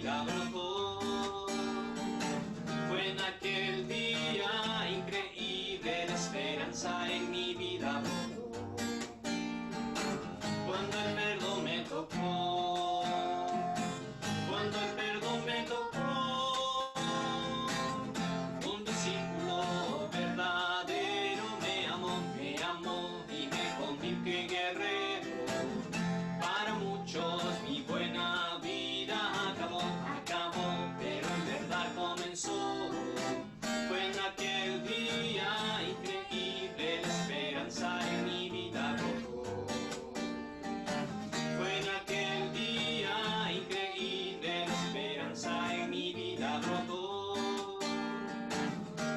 vida brotó. Fue en aquel día increíble, la esperanza en mi vida brotó. Cuando el perdón me tocó, cuando el perdón me tocó, un discípulo verdadero me amó y me convirtió en guerrero. Para muchos mi buena vida acabó, pero en verdad comenzó. Fue en aquel día increíble, la esperanza en mi vida brotó. Fue en aquel día increíble, la esperanza en mi vida brotó.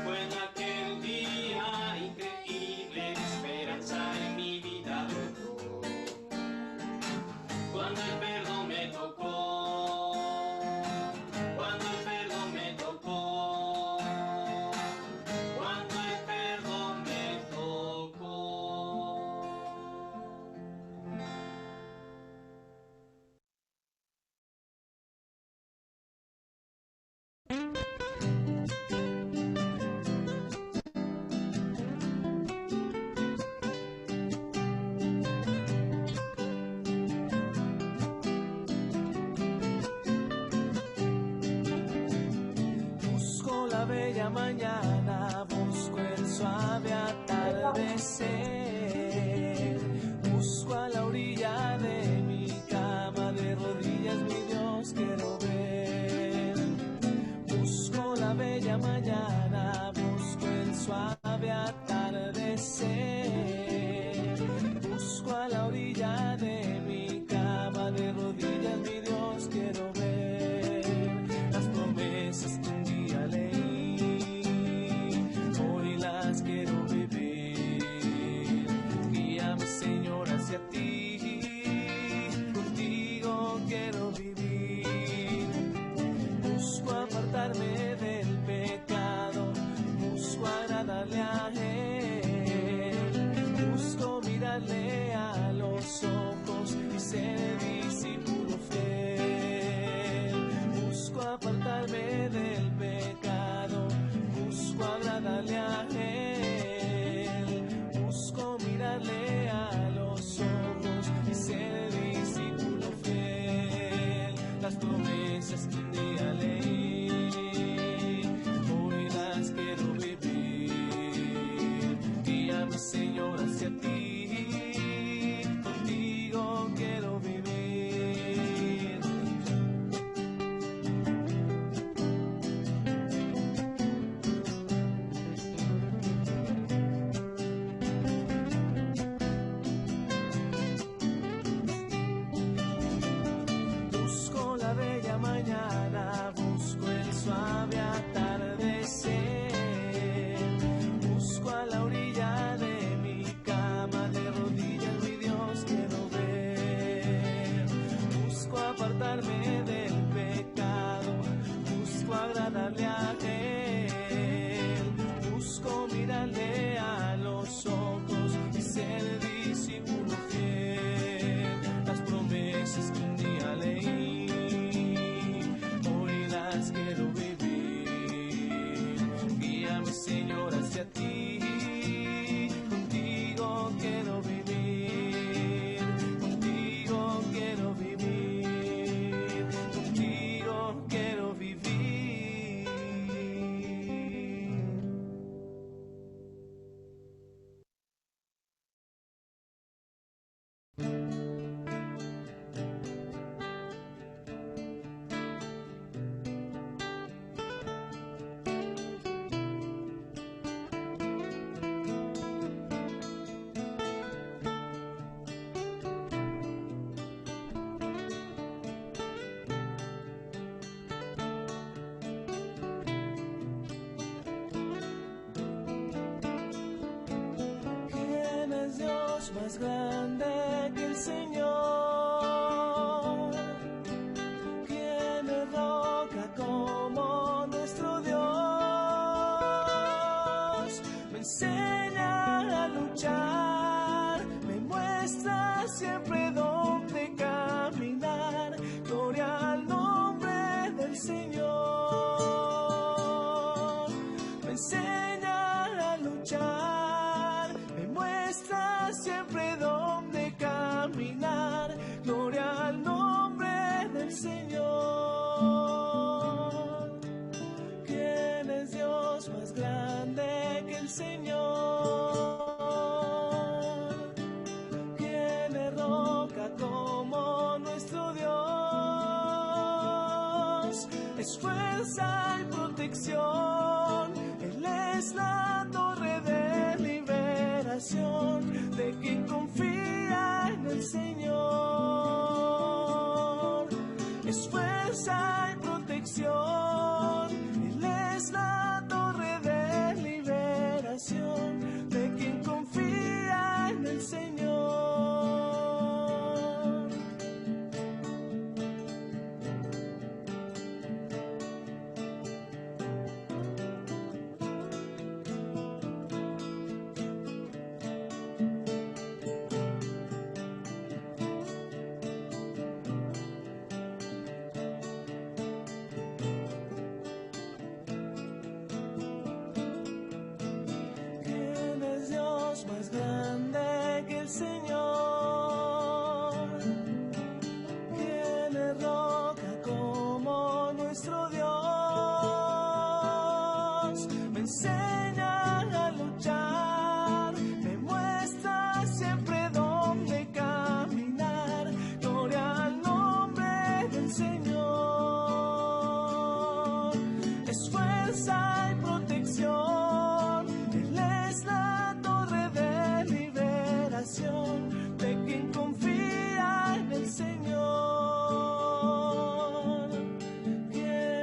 Fue en aquel día increíble, la esperanza en mi vida brotó. Cuando el perdón me tocó, cuando el perdón me tocó, cuando el perdón me tocó. Busco la bella mañana, busco el suave atardecer. Busco a la orilla de mi cama, de rodillas mi Dios quiero ver. Busco la bella mañana, busco el suave atardecer. Busco a la orilla de mi cama, de rodillas mi Dios quiero ver. Las promesas que un día leí, hoy las quiero vivir. Guíame, Señor, hacia ti, contigo quiero vivir. Busco apartarme del pecado, busco agradarle a Él. Busco mirarle a los ojos y ser discípulo fiel. Busco apartarme del pecado, busco agradarle a Él. Busco mirarle a los ojos y ser discípulo fiel. Las promesas que un día leí, hoy las quiero vivir. Guíame, Señor, hacia ti, contigo quiero vivir. Busco la bella mañana, busco el suave atardecer. Busco a la orilla de mi cama, de rodillas mi Dios quiero ver. Busco apartarme del pecado, busco agradarle a Él. Busco mirarle a los ojos y ser discípulo fiel. Las promesas que un día leí, hoy las quiero vivir. Guíame, Señor, hacia ti, contigo quiero vivir. Contigo quiero vivir, contigo quiero vivir. ¿Quién es Dios más grande que el Señor? ¿Quién es roca como nuestro Dios? Me enseña a luchar, me muestra siempre dónde caminar. Gloria al nombre del es fuerza y protección. Él es la torre de liberación de quien confía en el Señor. Es fuerza y protección. Él es la torre de liberación de quien confía en el Señor. ¿Quién es Dios más grande que el Señor? ¿Quién es roca como nuestro Dios? Me enseña a luchar, me muestra siempre dónde caminar. Gloria al nombre del Señor. Es fuerza y protección. Él es la torre de liberación de quien confía en el Señor. ¿Quién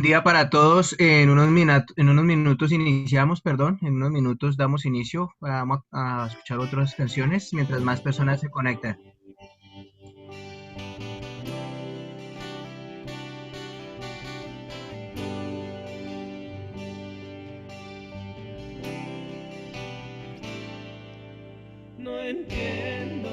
día para todos. En unos minutos iniciamos, perdón, en unos minutos damos inicio. Vamos a escuchar otras canciones mientras más personas se conectan. No entiendo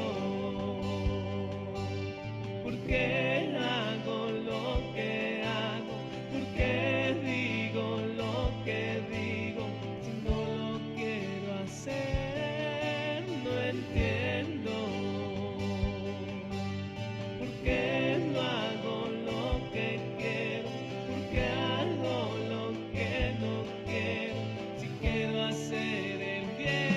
por qué hago lo que hago, por qué digo lo que digo, si no lo quiero hacer. No entiendo por qué no hago lo que quiero, por qué hago lo que no quiero, si quiero hacer el bien.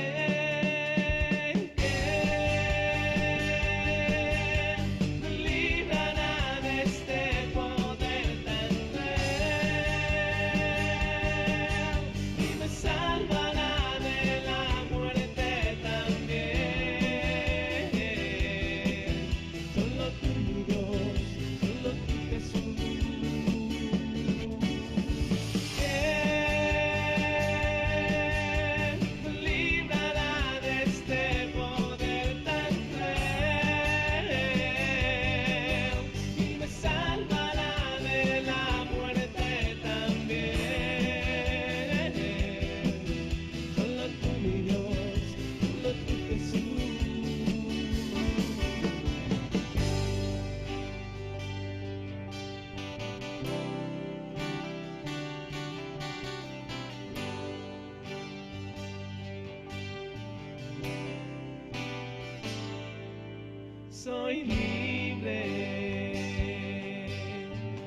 Soy libre,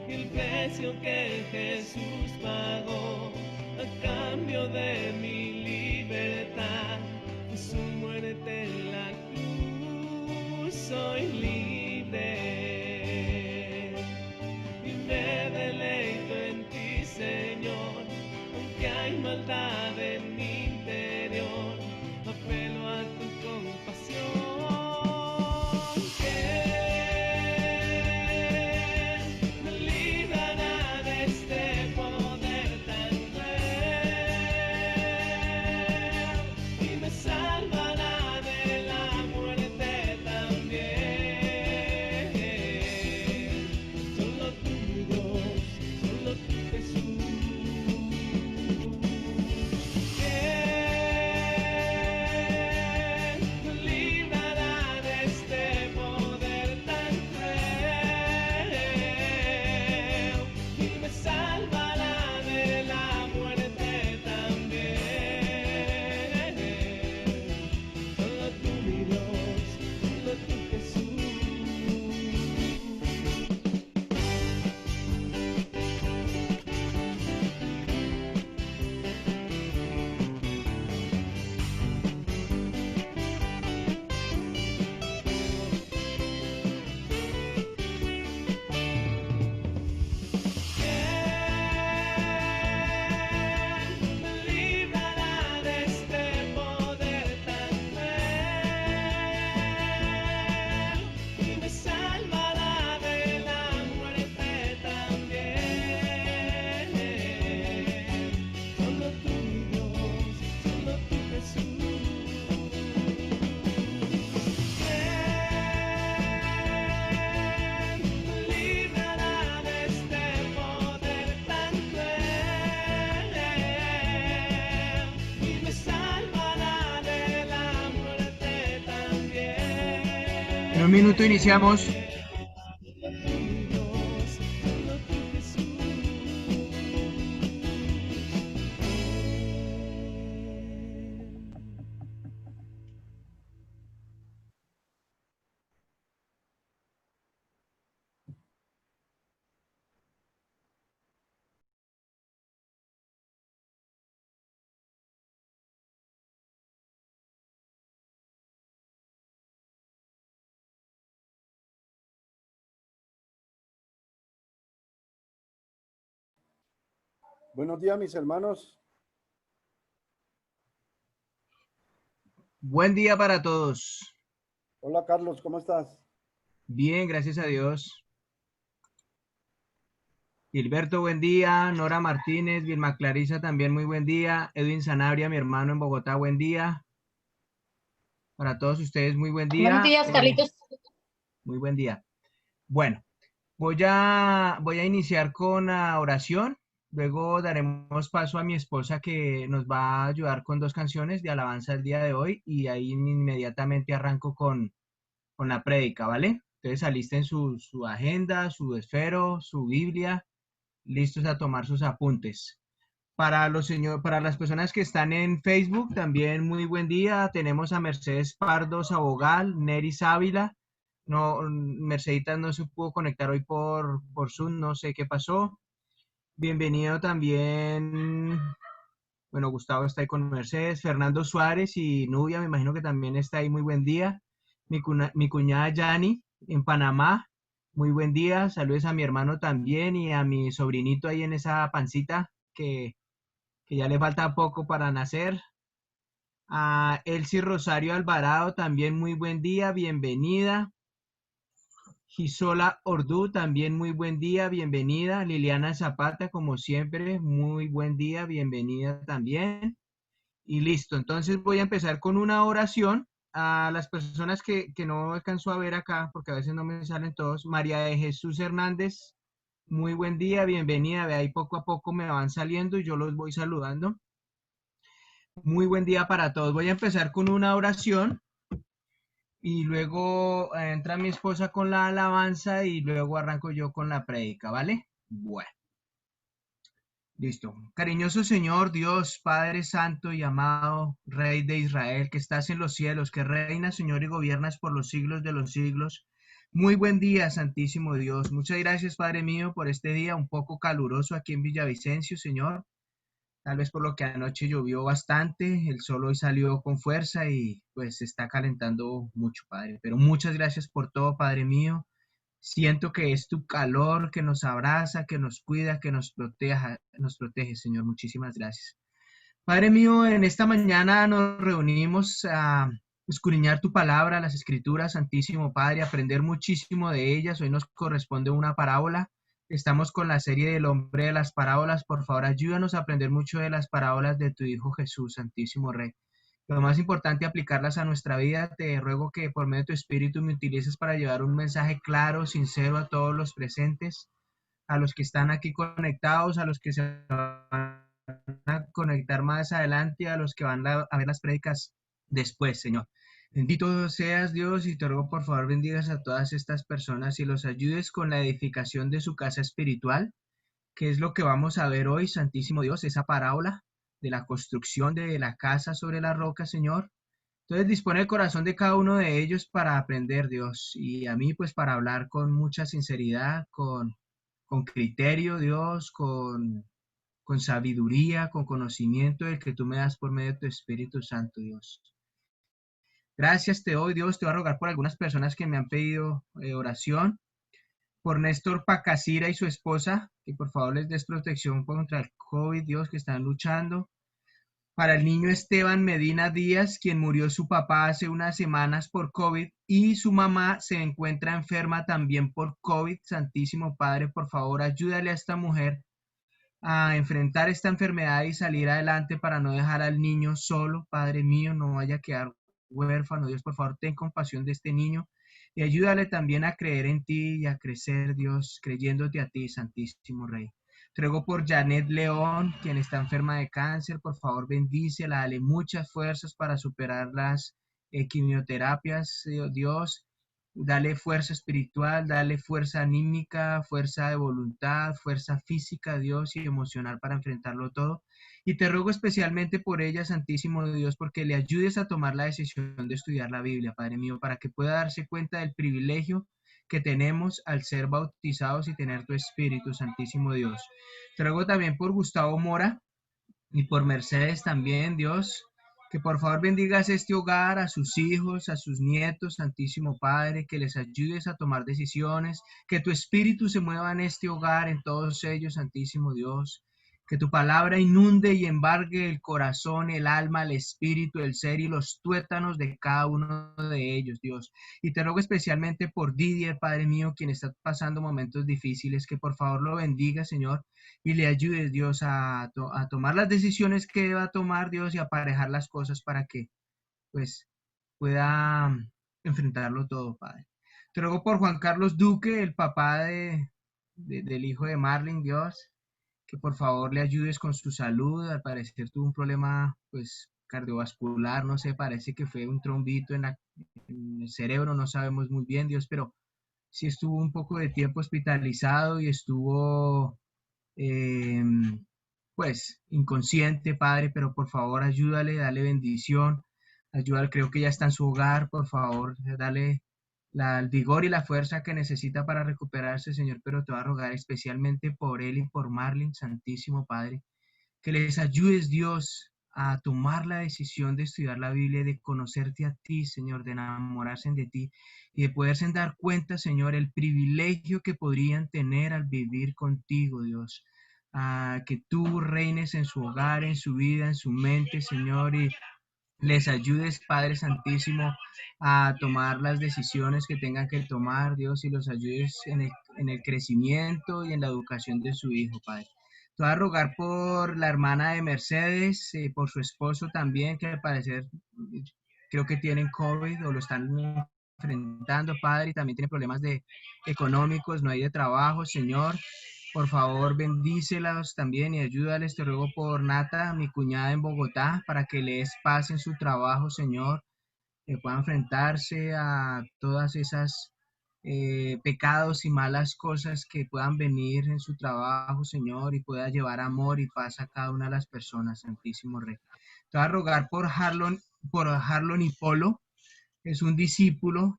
el precio que Jesús pagó a cambio de mi libertad, fue su muerte en la cruz. Soy libre y me deleito en ti, Señor, aunque hay maldad en mi interior, apelo a tu compasión. En un minuto iniciamos. Buenos días, mis hermanos. Buen día para todos. Hola, Carlos, ¿cómo estás? Bien, gracias a Dios. Gilberto, buen día. Nora Martínez, Vilma Clarisa, también muy buen día. Edwin Sanabria, mi hermano en Bogotá, buen día. Para todos ustedes, muy buen Buenos día. días, Carlitos. Muy buen día. Bueno, voy a iniciar con la oración. Luego daremos paso a mi esposa que nos va a ayudar con 2 canciones de alabanza el día de hoy y ahí inmediatamente arranco con la prédica, ¿vale? Entonces alisten su agenda, su esfero, su Biblia, listos a tomar sus apuntes. Para las personas que están en Facebook, también muy buen día. Tenemos a Mercedes Pardo Sabogal, Neri Ávila. No, Mercedita no se pudo conectar hoy por Zoom, no sé qué pasó. Bienvenido también, bueno, Gustavo está ahí con Mercedes, Fernando Suárez y Nubia, me imagino que también está ahí, muy buen día. Mi cuñada Yani en Panamá, muy buen día. Saludos a mi hermano también y a mi sobrinito ahí en esa pancita que ya le falta poco para nacer. A Elsie Rosario Alvarado, también muy buen día, bienvenida. Gisola Ordú, también muy buen día, bienvenida. Liliana Zapata, como siempre, muy buen día, bienvenida también. Y listo, entonces voy a empezar con una oración. A las personas que no alcanzó a ver acá, porque a veces no me salen todos. María de Jesús Hernández, muy buen día, bienvenida. Ve ahí poco a poco me van saliendo y yo los voy saludando. Muy buen día para todos. Voy a empezar con una oración y luego entra mi esposa con la alabanza y luego arranco yo con la prédica, ¿vale? Bueno, listo. Cariñoso Señor, Dios, Padre Santo y amado Rey de Israel, que estás en los cielos, que reinas, Señor, y gobiernas por los siglos de los siglos. Muy buen día, Santísimo Dios. Muchas gracias, Padre mío, por este día un poco caluroso aquí en Villavicencio, Señor. Tal vez por lo que anoche llovió bastante, el sol hoy salió con fuerza y pues se está calentando mucho, Padre. Pero muchas gracias por todo, Padre mío. Siento que es tu calor que nos abraza, que nos cuida, que nos protege, Señor. Muchísimas gracias. Padre mío, en esta mañana nos reunimos a escudriñar tu palabra, las escrituras, Santísimo Padre, aprender muchísimo de ellas. Hoy nos corresponde una parábola. Estamos con la serie del hombre de las parábolas. Por favor, ayúdanos a aprender mucho de las parábolas de tu Hijo Jesús, Santísimo Rey. Lo más importante, aplicarlas a nuestra vida. Te ruego que por medio de tu Espíritu me utilices para llevar un mensaje claro, sincero a todos los presentes, a los que están aquí conectados, a los que se van a conectar más adelante, a los que van a ver las prédicas después, Señor. Bendito seas, Dios, y te ruego por favor bendigas a todas estas personas y los ayudes con la edificación de su casa espiritual, que es lo que vamos a ver hoy, Santísimo Dios, esa parábola de la construcción de la casa sobre la roca, Señor. Entonces dispone el corazón de cada uno de ellos para aprender, Dios, y a mí pues para hablar con mucha sinceridad, con criterio, Dios, con sabiduría, con conocimiento del que tú me das por medio de tu Espíritu Santo, Dios. Gracias te doy, Dios. Te voy a rogar por algunas personas que me han pedido oración. Por Néstor Pacasira y su esposa, que por favor les des protección contra el COVID, Dios, que están luchando. Para el niño Esteban Medina Díaz, quien murió su papá hace unas semanas por COVID y su mamá se encuentra enferma también por COVID. Santísimo Padre, por favor, ayúdale a esta mujer a enfrentar esta enfermedad y salir adelante para no dejar al niño solo. Padre mío, no vaya a quedar huérfano. Dios, por favor, ten compasión de este niño y ayúdale también a creer en ti y a crecer, Dios, creyéndote a ti, Santísimo Rey. Te ruego por Janet León, quien está enferma de cáncer, por favor bendícela, dale muchas fuerzas para superar las quimioterapias, Dios. Dale fuerza espiritual, dale fuerza anímica, fuerza de voluntad, fuerza física, Dios, y emocional para enfrentarlo todo. Y te ruego especialmente por ella, Santísimo Dios, porque le ayudes a tomar la decisión de estudiar la Biblia, Padre mío, para que pueda darse cuenta del privilegio que tenemos al ser bautizados y tener tu Espíritu, Santísimo Dios. Te ruego también por Gustavo Mora y por Mercedes también, Dios, que por favor bendigas este hogar, a sus hijos, a sus nietos, Santísimo Padre, que les ayudes a tomar decisiones, que tu Espíritu se mueva en este hogar, en todos ellos, Santísimo Dios, Que tu palabra inunde y embargue el corazón, el alma, el espíritu, el ser y los tuétanos de cada uno de ellos, Dios. Y te ruego especialmente por Didier, Padre mío, quien está pasando momentos difíciles, que por favor lo bendiga, Señor, y le ayudes, Dios, a tomar las decisiones que deba tomar, Dios, y aparejar las cosas para que, pues, pueda enfrentarlo todo, Padre. Te ruego por Juan Carlos Duque, el papá del hijo de Marlene, Dios, que por favor le ayudes con su salud. Al parecer tuvo un problema, pues, cardiovascular, no sé, parece que fue un trombito en el cerebro, no sabemos muy bien, Dios, pero sí estuvo un poco de tiempo hospitalizado y estuvo, eh, pues, inconsciente, Padre, pero por favor ayúdale, dale bendición, ayúdale, creo que ya está en su hogar, por favor, dale el vigor y la fuerza que necesita para recuperarse, Señor, pero te voy a rogar especialmente por él y por Marlene, Santísimo Padre, que les ayudes, Dios, a tomar la decisión de estudiar la Biblia, de conocerte a ti, Señor, de enamorarse de ti y de poderse dar cuenta, Señor, el privilegio que podrían tener al vivir contigo, Dios. Que tú reines en su hogar, en su vida, en su mente, Señor, y les ayudes, Padre Santísimo, a tomar las decisiones que tengan que tomar, Dios, y los ayudes en el crecimiento y en la educación de su hijo, Padre. Te voy a rogar por la hermana de Mercedes, por su esposo también, que al parecer creo que tienen COVID o lo están enfrentando, Padre, y también tienen problemas económicos, no hay de trabajo, Señor. Por favor, bendícelas también y ayúdales. Te ruego por Nata, mi cuñada en Bogotá, para que les pase en su trabajo, Señor, que pueda enfrentarse a todas esas pecados y malas cosas que puedan venir en su trabajo, Señor, y pueda llevar amor y paz a cada una de las personas, Santísimo Rey. Te voy a rogar por Harlon y Polo, es un discípulo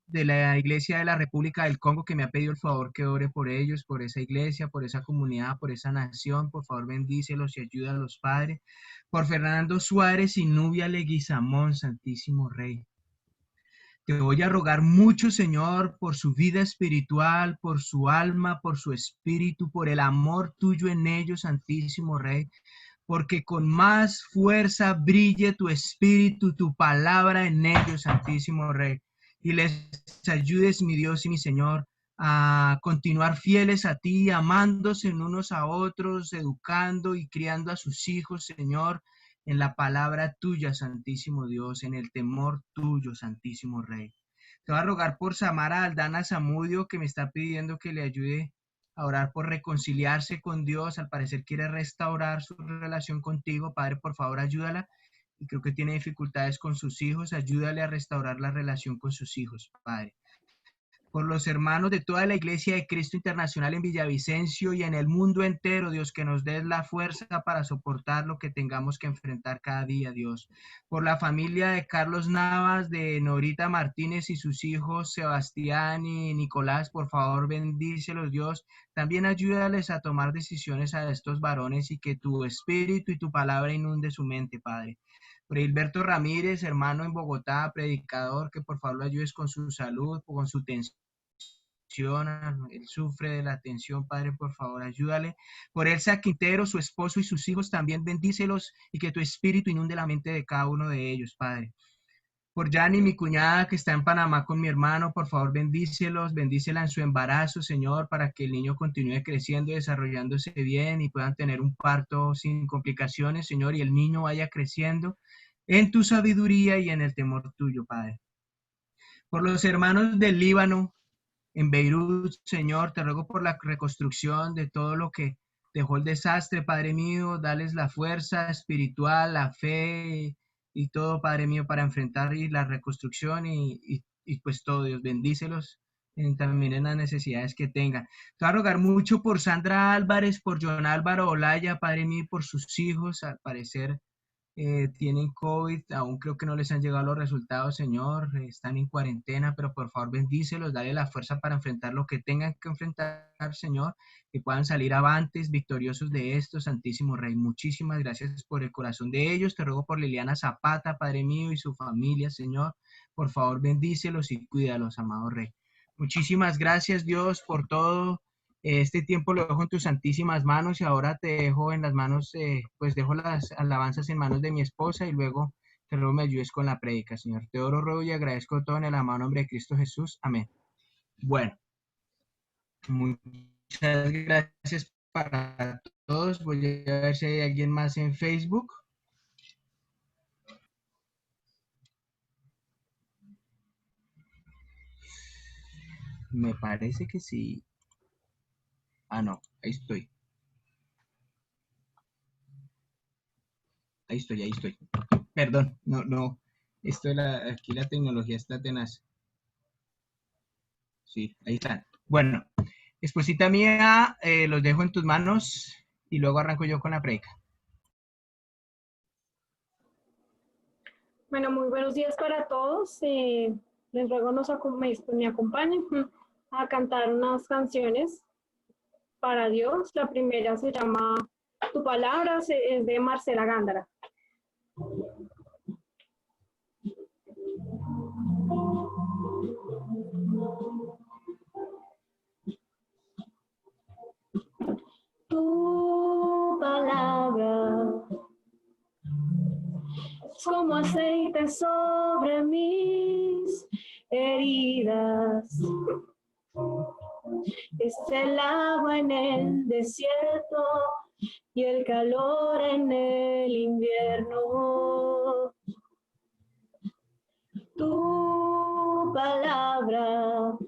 de la Iglesia de la República del Congo que me ha pedido el favor que ore por ellos, por esa iglesia, por esa comunidad, por esa nación. Por favor, bendícelos y ayuda a los padres. Por Fernando Suárez y Nubia Leguizamón, Santísimo Rey. Te voy a rogar mucho, Señor, por su vida espiritual, por su alma, por su espíritu, por el amor tuyo en ellos, Santísimo Rey, porque con más fuerza brille tu espíritu, tu palabra en ellos, Santísimo Rey, y les ayudes, mi Dios y mi Señor, a continuar fieles a ti, amándose unos a otros, educando y criando a sus hijos, Señor, en la palabra tuya, Santísimo Dios, en el temor tuyo, Santísimo Rey. Te voy a rogar por Samara Aldana Zamudio, que me está pidiendo que le ayude a orar por reconciliarse con Dios. Al parecer quiere restaurar su relación contigo. Padre, por favor, ayúdala. Y creo que tiene dificultades con sus hijos. Ayúdale a restaurar la relación con sus hijos, Padre. Por los hermanos de toda la Iglesia de Cristo Internacional en Villavicencio y en el mundo entero, Dios, que nos des la fuerza para soportar lo que tengamos que enfrentar cada día, Dios. Por la familia de Carlos Navas, de Norita Martínez y sus hijos Sebastián y Nicolás, por favor, bendícelos, Dios. También ayúdales a tomar decisiones a estos varones y que tu espíritu y tu palabra inunde su mente, Padre. Por Hilberto Ramírez, hermano en Bogotá, predicador, que por favor lo ayudes con su salud, con su tensión. Él sufre de la tensión, Padre, por favor, ayúdale. Por Elsa Quintero, su esposo y sus hijos, también bendícelos y que tu espíritu inunde la mente de cada uno de ellos, Padre. Por Yanni, mi cuñada que está en Panamá con mi hermano, por favor, bendícelos, bendícela en su embarazo, Señor, para que el niño continúe creciendo y desarrollándose bien y puedan tener un parto sin complicaciones, Señor, y el niño vaya creciendo en tu sabiduría y en el temor tuyo, Padre. Por los hermanos del Líbano, en Beirut, Señor, te ruego por la reconstrucción de todo lo que dejó el desastre, Padre mío, dales la fuerza espiritual, la fe y todo, Padre mío, para enfrentar la reconstrucción y pues todo, Dios, bendícelos también en las necesidades que tengan. Te voy a rogar mucho por Sandra Álvarez, por John Álvaro Olaya, Padre mío, por sus hijos, al parecer tienen COVID, aún creo que no les han llegado los resultados, Señor, están en cuarentena, pero por favor bendícelos, dale la fuerza para enfrentar lo que tengan que enfrentar, Señor, que puedan salir avantes, victoriosos de esto, Santísimo Rey. Muchísimas gracias por el corazón de ellos, te ruego por Liliana Zapata, Padre mío, y su familia, Señor, por favor bendícelos y cuídalos, amado Rey. Muchísimas gracias, Dios, por todo, Este tiempo lo dejo en tus santísimas manos y ahora te dejo en las manos, pues dejo las alabanzas en manos de mi esposa y luego te ruego me ayudes con la prédica, Señor. Te oro, ruego y agradezco todo en el amado nombre de Cristo Jesús. Amén. Bueno, muchas gracias para todos. Voy a ver si hay alguien más en Facebook. Me parece que sí. Ah, no, ahí estoy. Ahí estoy, ahí estoy. Perdón, no. Aquí la tecnología está tenaz. Sí, ahí están. Bueno, esposita mía, los dejo en tus manos y luego arranco yo con la predica. Bueno, muy buenos días para todos. Les ruego me acompañen a cantar unas canciones para Dios. La primera se llama Tu Palabra, es de Marcela Gándara. Tu palabra es como aceite sobre mis heridas. Es el agua en el desierto y el calor en el invierno. Tu palabra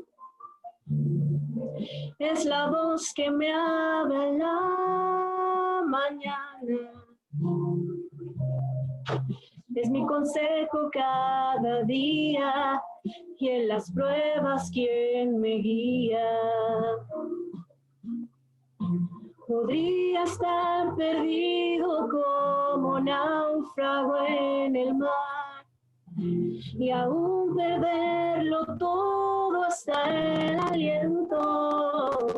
es la voz que me habla en la mañana. Es mi consejo cada día y en las pruebas quien me guía. Podría estar perdido como náufrago en el mar y aún perderlo todo hasta el aliento.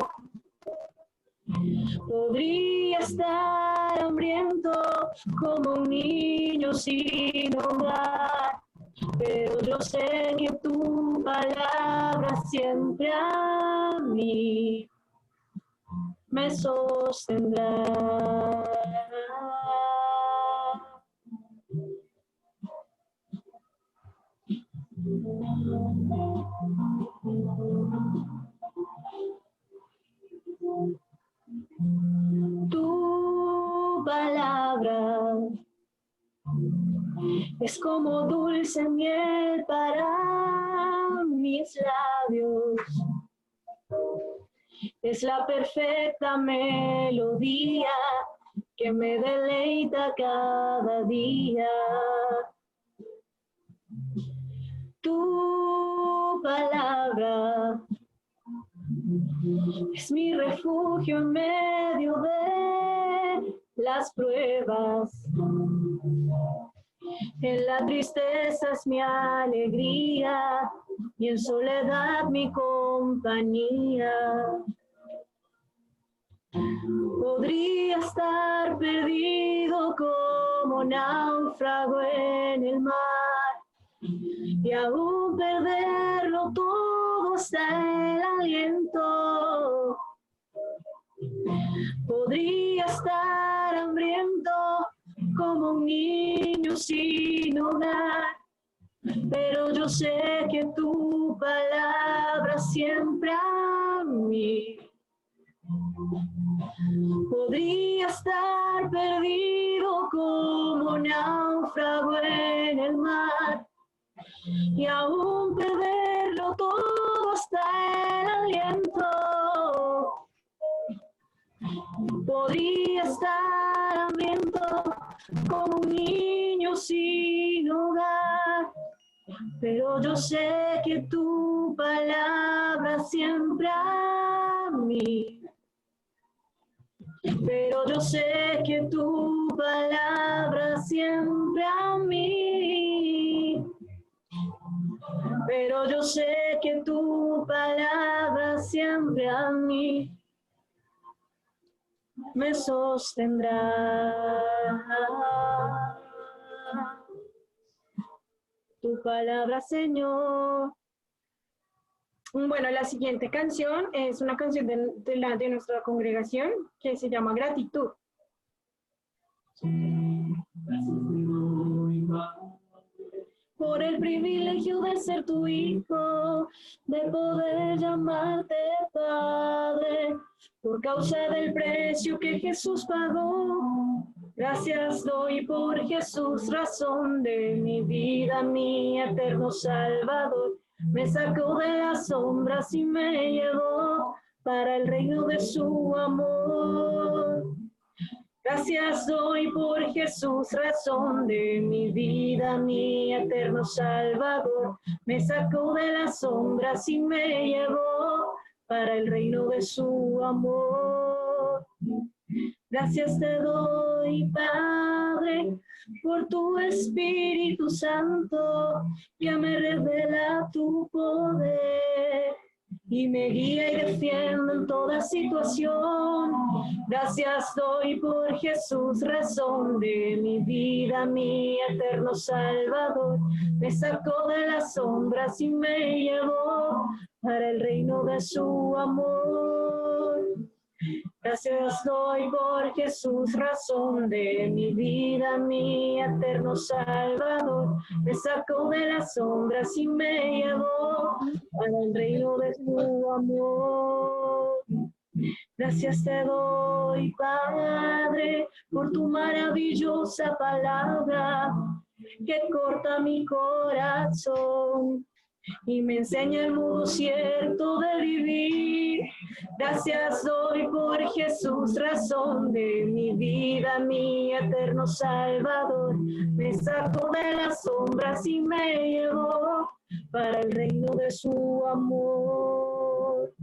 Podría estar hambriento como un niño sin hogar, pero yo sé que tu palabra siempre a mí me sostendrá. Tu palabra es como dulce miel para mis labios. Es la perfecta melodía que me deleita cada día. Tu palabra es mi refugio en medio de las pruebas. En la tristeza es mi alegría y en soledad mi compañía. Podría estar perdido como náufrago en el mar y aún perderlo todo hasta el aliento. Podría estar hambriento como un niño sin hogar, pero yo sé que tu palabra siempre a mí. Podría estar perdido como náufrago en el mar y aún perderlo todo hasta el aliento. Podría estar hambriento como un niño sin hogar, pero yo sé que tu palabra siempre a mí. Pero yo sé que tu palabra siempre a mí. Pero yo sé que tu palabra siempre a mí me sostendrá. Tu palabra, Señor, Bueno, la siguiente canción es una canción de nuestra congregación que se llama Gratitud. Por el privilegio de ser tu hijo, de poder llamarte Padre, por causa del precio que Jesús pagó. Gracias doy por Jesús, razón de mi vida, mi eterno Salvador. Me sacó de las sombras y me llevó para el reino de su amor. Gracias doy por Jesús, razón de mi vida, mi eterno Salvador. Me sacó de las sombras y me llevó para el reino de su amor. Gracias te doy, Padre, por tu Espíritu Santo, que me revela tu poder y me guía y defiende en toda situación. Gracias doy por Jesús, razón de mi vida, mi eterno Salvador. Me sacó de las sombras y me llevó para el reino de su amor. Gracias doy por Jesús, razón de mi vida, mi eterno Salvador. Me sacó de las sombras y me llevó para el reino de su amor. Gracias te doy, Padre, por tu maravillosa palabra que corta mi corazón y me enseña el modo cierto de vivir. Gracias doy por Jesús, razón de mi vida, mi eterno Salvador. Me sacó de las sombras y me llevó para el reino de su amor.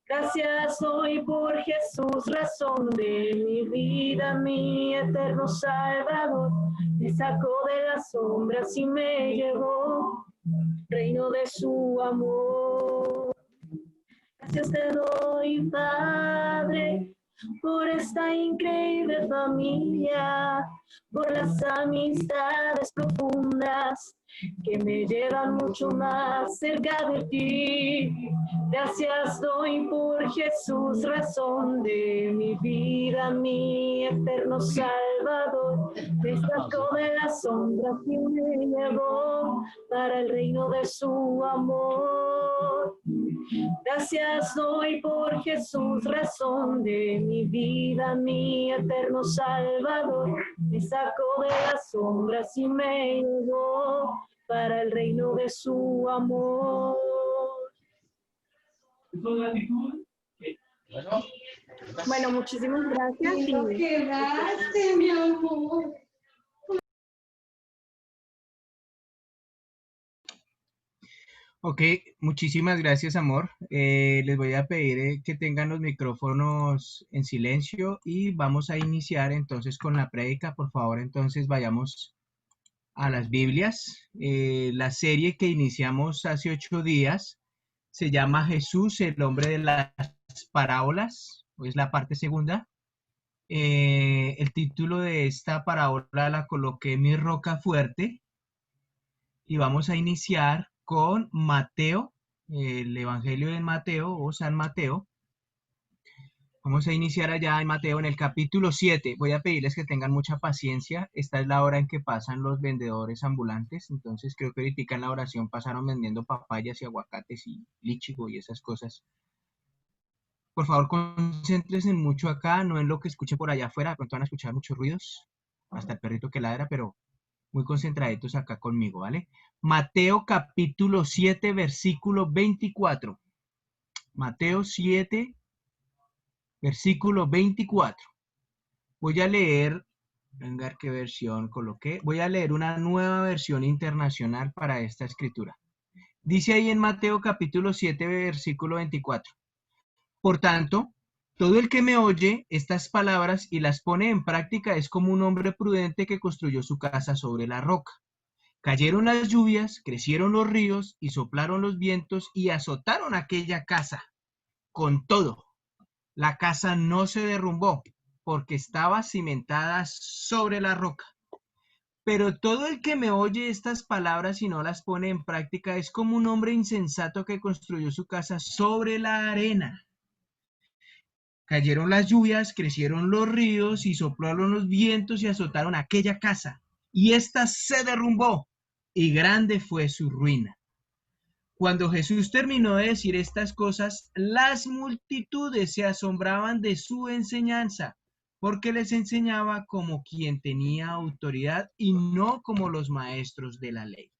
Gracias doy por Jesús, razón de mi vida, mi eterno Salvador. Me sacó de las sombras y me llevó reino de su amor. Gracias te doy, Padre, por esta increíble familia, por las amistades profundas que me llevan mucho más cerca de ti. Gracias doy por Jesús, razón de mi vida, mi eterno Salvador. Me sacó de las sombras y me llevó para el reino de su amor. Gracias doy por Jesús, razón de mi vida, mi eterno Salvador. Me sacó de las sombras y me llevó para el reino de su amor. Bueno, muchísimas gracias. Lindo quedaste, mi amor. Ok, muchísimas gracias, amor. Les voy a pedir que tengan los micrófonos en silencio y vamos a iniciar entonces con la prédica. Por favor, entonces vayamos a las Biblias. La serie que iniciamos hace 8 días se llama Jesús, el hombre de las parábolas, es la parte segunda. El título de esta parábola la coloqué Mi roca fuerte y vamos a iniciar con Mateo, el Evangelio de Mateo o San Mateo. Vamos a iniciar allá en Mateo en el capítulo 7. Voy a pedirles que tengan mucha paciencia. Esta es la hora en que pasan los vendedores ambulantes. Entonces creo que ahorita en la oración pasaron vendiendo papayas y aguacates y lichigo y esas cosas. Por favor, concéntrense mucho acá, no en lo que escuchen por allá afuera. De pronto van a escuchar muchos ruidos, hasta el perrito que ladra, pero muy concentraditos acá conmigo, ¿vale? Mateo capítulo 7, versículo 24. Mateo 7, versículo 24. Voy a leer, venga, ¿qué versión coloqué? Voy a leer una nueva versión internacional para esta escritura. Dice ahí en Mateo capítulo 7, versículo 24. Por tanto, todo el que me oye estas palabras y las pone en práctica es como un hombre prudente que construyó su casa sobre la roca. Cayeron las lluvias, crecieron los ríos y soplaron los vientos y azotaron aquella casa. Con todo, la casa no se derrumbó porque estaba cimentada sobre la roca. Pero todo el que me oye estas palabras y no las pone en práctica es como un hombre insensato que construyó su casa sobre la arena. Cayeron las lluvias, crecieron los ríos y soplaron los vientos y azotaron aquella casa. Y ésta se derrumbó y grande fue su ruina. Cuando Jesús terminó de decir estas cosas, las multitudes se asombraban de su enseñanza, porque les enseñaba como quien tenía autoridad y no como los maestros de la ley.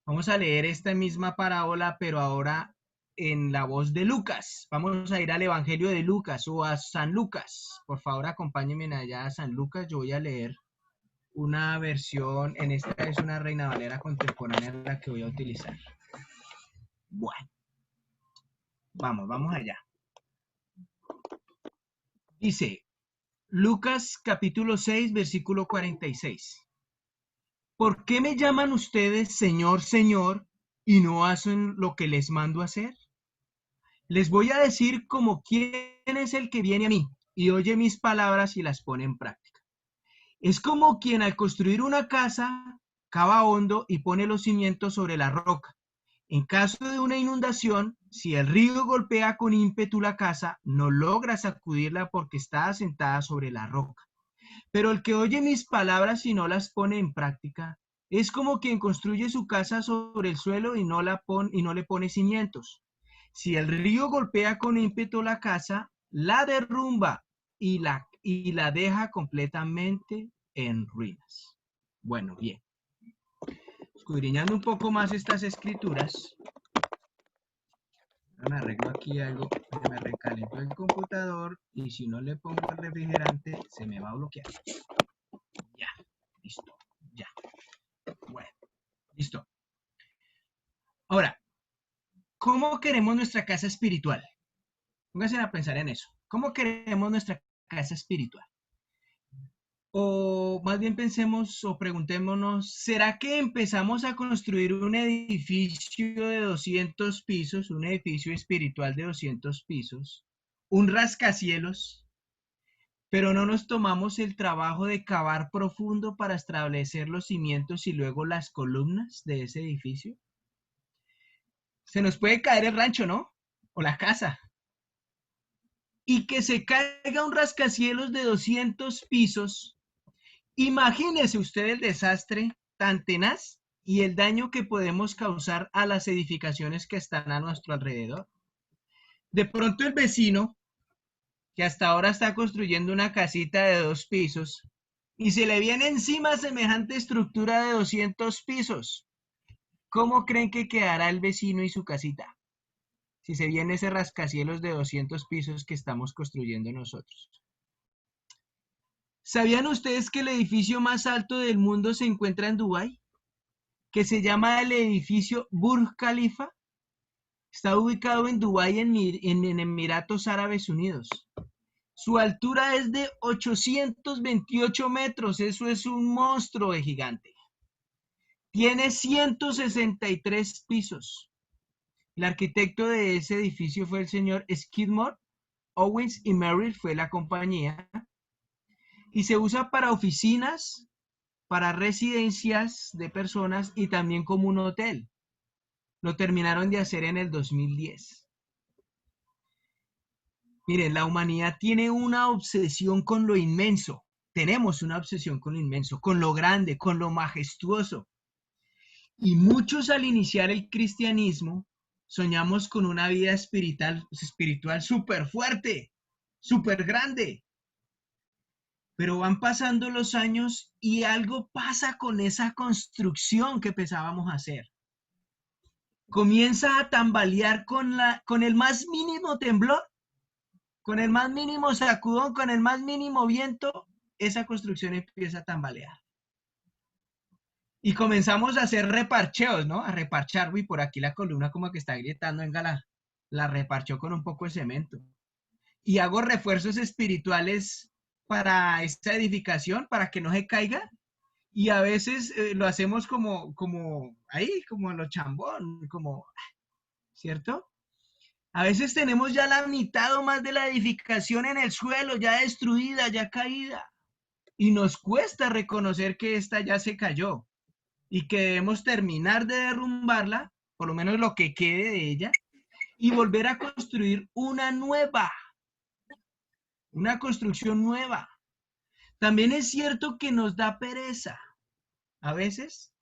Vamos a leer esta misma parábola, pero ahora en la voz de Lucas. Vamos a ir al Evangelio de Lucas o a San Lucas. Por favor, acompáñenme allá a San Lucas. Yo voy a leer una versión, en esta es una Reina Valera contemporánea la que voy a utilizar. Bueno, vamos allá. Dice, Lucas capítulo 6, versículo 46. ¿Por qué me llaman ustedes Señor, Señor, y no hacen lo que les mando hacer? Les voy a decir como quién es el que viene a mí y oye mis palabras y las pone en práctica. Es como quien al construir una casa cava hondo y pone los cimientos sobre la roca. En caso de una inundación, si el río golpea con ímpetu la casa, no logra sacudirla porque está asentada sobre la roca. Pero el que oye mis palabras y no las pone en práctica, es como quien construye su casa sobre el suelo y no le pone cimientos. Si el río golpea con ímpetu la casa, la derrumba y la deja completamente en ruinas. Bueno, bien. Escudriñando un poco más estas escrituras, me arreglo aquí algo, que me recalentó el computador y si no le pongo el refrigerante se me va a bloquear. Ya, listo, ya. Bueno, listo. Ahora, ¿cómo queremos nuestra casa espiritual? Pónganse a pensar en eso. ¿Cómo queremos nuestra casa espiritual? O más bien pensemos o preguntémonos, ¿será que empezamos a construir un edificio de 200 pisos, un edificio espiritual de 200 pisos, un rascacielos, pero no nos tomamos el trabajo de cavar profundo para establecer los cimientos y luego las columnas de ese edificio? Se nos puede caer el rancho, ¿no? O la casa. Y que se caiga un rascacielos de 200 pisos. Imagínese usted el desastre tan tenaz y el daño que podemos causar a las edificaciones que están a nuestro alrededor. De pronto el vecino, que hasta ahora está construyendo una casita de 2 pisos, y se le viene encima semejante estructura de 200 pisos. ¿Cómo creen que quedará el vecino y su casita? Si se viene ese rascacielos de 200 pisos que estamos construyendo nosotros. ¿Sabían ustedes que el edificio más alto del mundo se encuentra en Dubái? Que se llama el edificio Burj Khalifa. Está ubicado en Dubái, en Emiratos Árabes Unidos. Su altura es de 828 metros. Eso es un monstruo de gigante. Tiene 163 pisos. El arquitecto de ese edificio fue el señor Skidmore. Owens y Merrill fue la compañía. Y se usa para oficinas, para residencias de personas y también como un hotel. Lo terminaron de hacer en el 2010. Miren, la humanidad tiene una obsesión con lo inmenso. Tenemos una obsesión con lo inmenso, con lo grande, con lo majestuoso. Y muchos al iniciar el cristianismo soñamos con una vida espiritual súper fuerte, súper grande. Pero van pasando los años y algo pasa con esa construcción que pensábamos hacer. Comienza a tambalear con el más mínimo temblor, con el más mínimo sacudón, con el más mínimo viento, esa construcción empieza a tambalear. Y comenzamos a hacer reparcheos, ¿no? A reparchar, uy, por aquí la columna como que está gritando, venga, la reparchó con un poco de cemento. Y hago refuerzos espirituales para esta edificación, para que no se caiga, y a veces lo hacemos como ahí, como a lo chambón, como, ¿cierto? A veces tenemos ya la mitad o más de la edificación en el suelo, ya destruida, ya caída, y nos cuesta reconocer que esta ya se cayó y que debemos terminar de derrumbarla, por lo menos lo que quede de ella, y volver a construir una nueva, una construcción nueva. También es cierto que nos da pereza a veces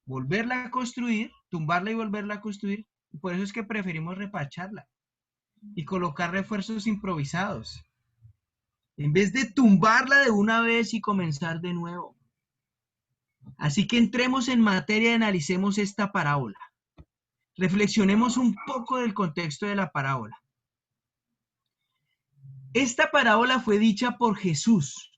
volverla a construir, tumbarla y volverla a construir, y por eso es que preferimos repacharla y colocar refuerzos improvisados, en vez de tumbarla de una vez y comenzar de nuevo. Así que entremos en materia y analicemos esta parábola. Reflexionemos un poco del contexto de la parábola. Esta parábola fue dicha por Jesús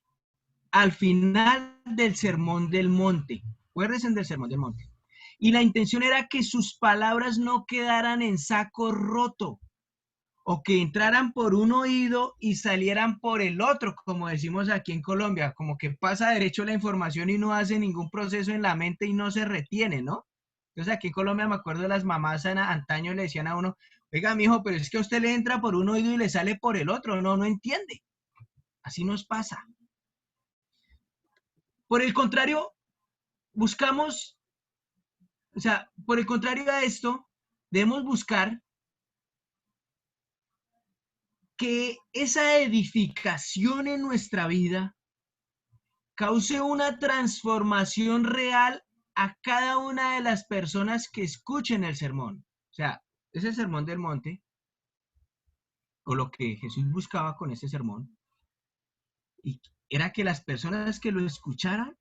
al final del Sermón del Monte. Acuérdense del Sermón del Monte. Y la intención era que sus palabras no quedaran en saco roto, o que entraran por un oído y salieran por el otro, como decimos aquí en Colombia, como que pasa derecho la información y no hace ningún proceso en la mente y no se retiene, ¿no? Entonces aquí en Colombia me acuerdo de las mamás antaño le decían a uno, oiga, mijo, pero es que a usted le entra por un oído y le sale por el otro, no entiende. Así nos pasa. Por el contrario, buscamos, por el contrario a esto, debemos buscar que esa edificación en nuestra vida cause una transformación real a cada una de las personas que escuchen el sermón. O sea, ese sermón del monte, o lo que Jesús buscaba con ese sermón, y era que las personas que lo escucharan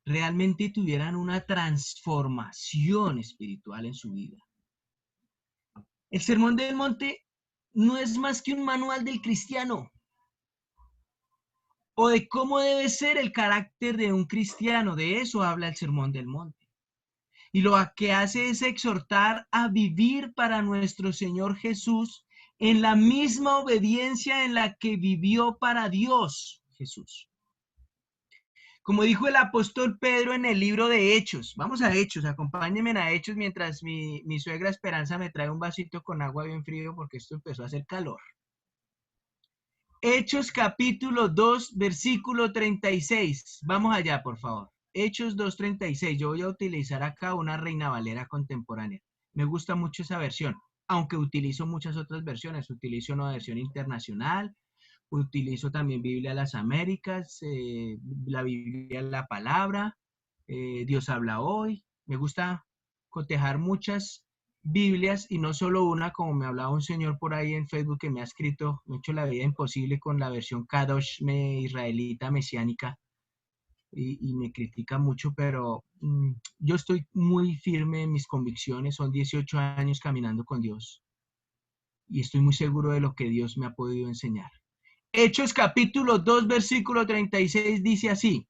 realmente tuvieran una transformación espiritual en su vida. El sermón del monte no es más que un manual del cristiano, o de cómo debe ser el carácter de un cristiano. De eso habla el Sermón del Monte. Y lo que hace es exhortar a vivir para nuestro Señor Jesús en la misma obediencia en la que vivió para Dios Jesús. Como dijo el apóstol Pedro en el libro de Hechos. Vamos a Hechos, acompáñenme a Hechos mientras mi suegra Esperanza me trae un vasito con agua bien frío porque esto empezó a hacer calor. Hechos capítulo 2, versículo 36. Vamos allá, por favor. Hechos 2:36. Yo voy a utilizar acá una Reina Valera contemporánea. Me gusta mucho esa versión, aunque utilizo muchas otras versiones. Utilizo una versión internacional, utilizo también Biblia de las Américas, la Biblia La Palabra, Dios habla hoy. Me gusta cotejar muchas Biblias y no solo una, como me hablaba un señor por ahí en Facebook que me ha escrito, me ha hecho la vida imposible con la versión Kadosh israelita mesiánica y me critica mucho, pero yo estoy muy firme en mis convicciones. Son 18 años caminando con Dios y estoy muy seguro de lo que Dios me ha podido enseñar. Hechos capítulo 2 versículo 36 dice así: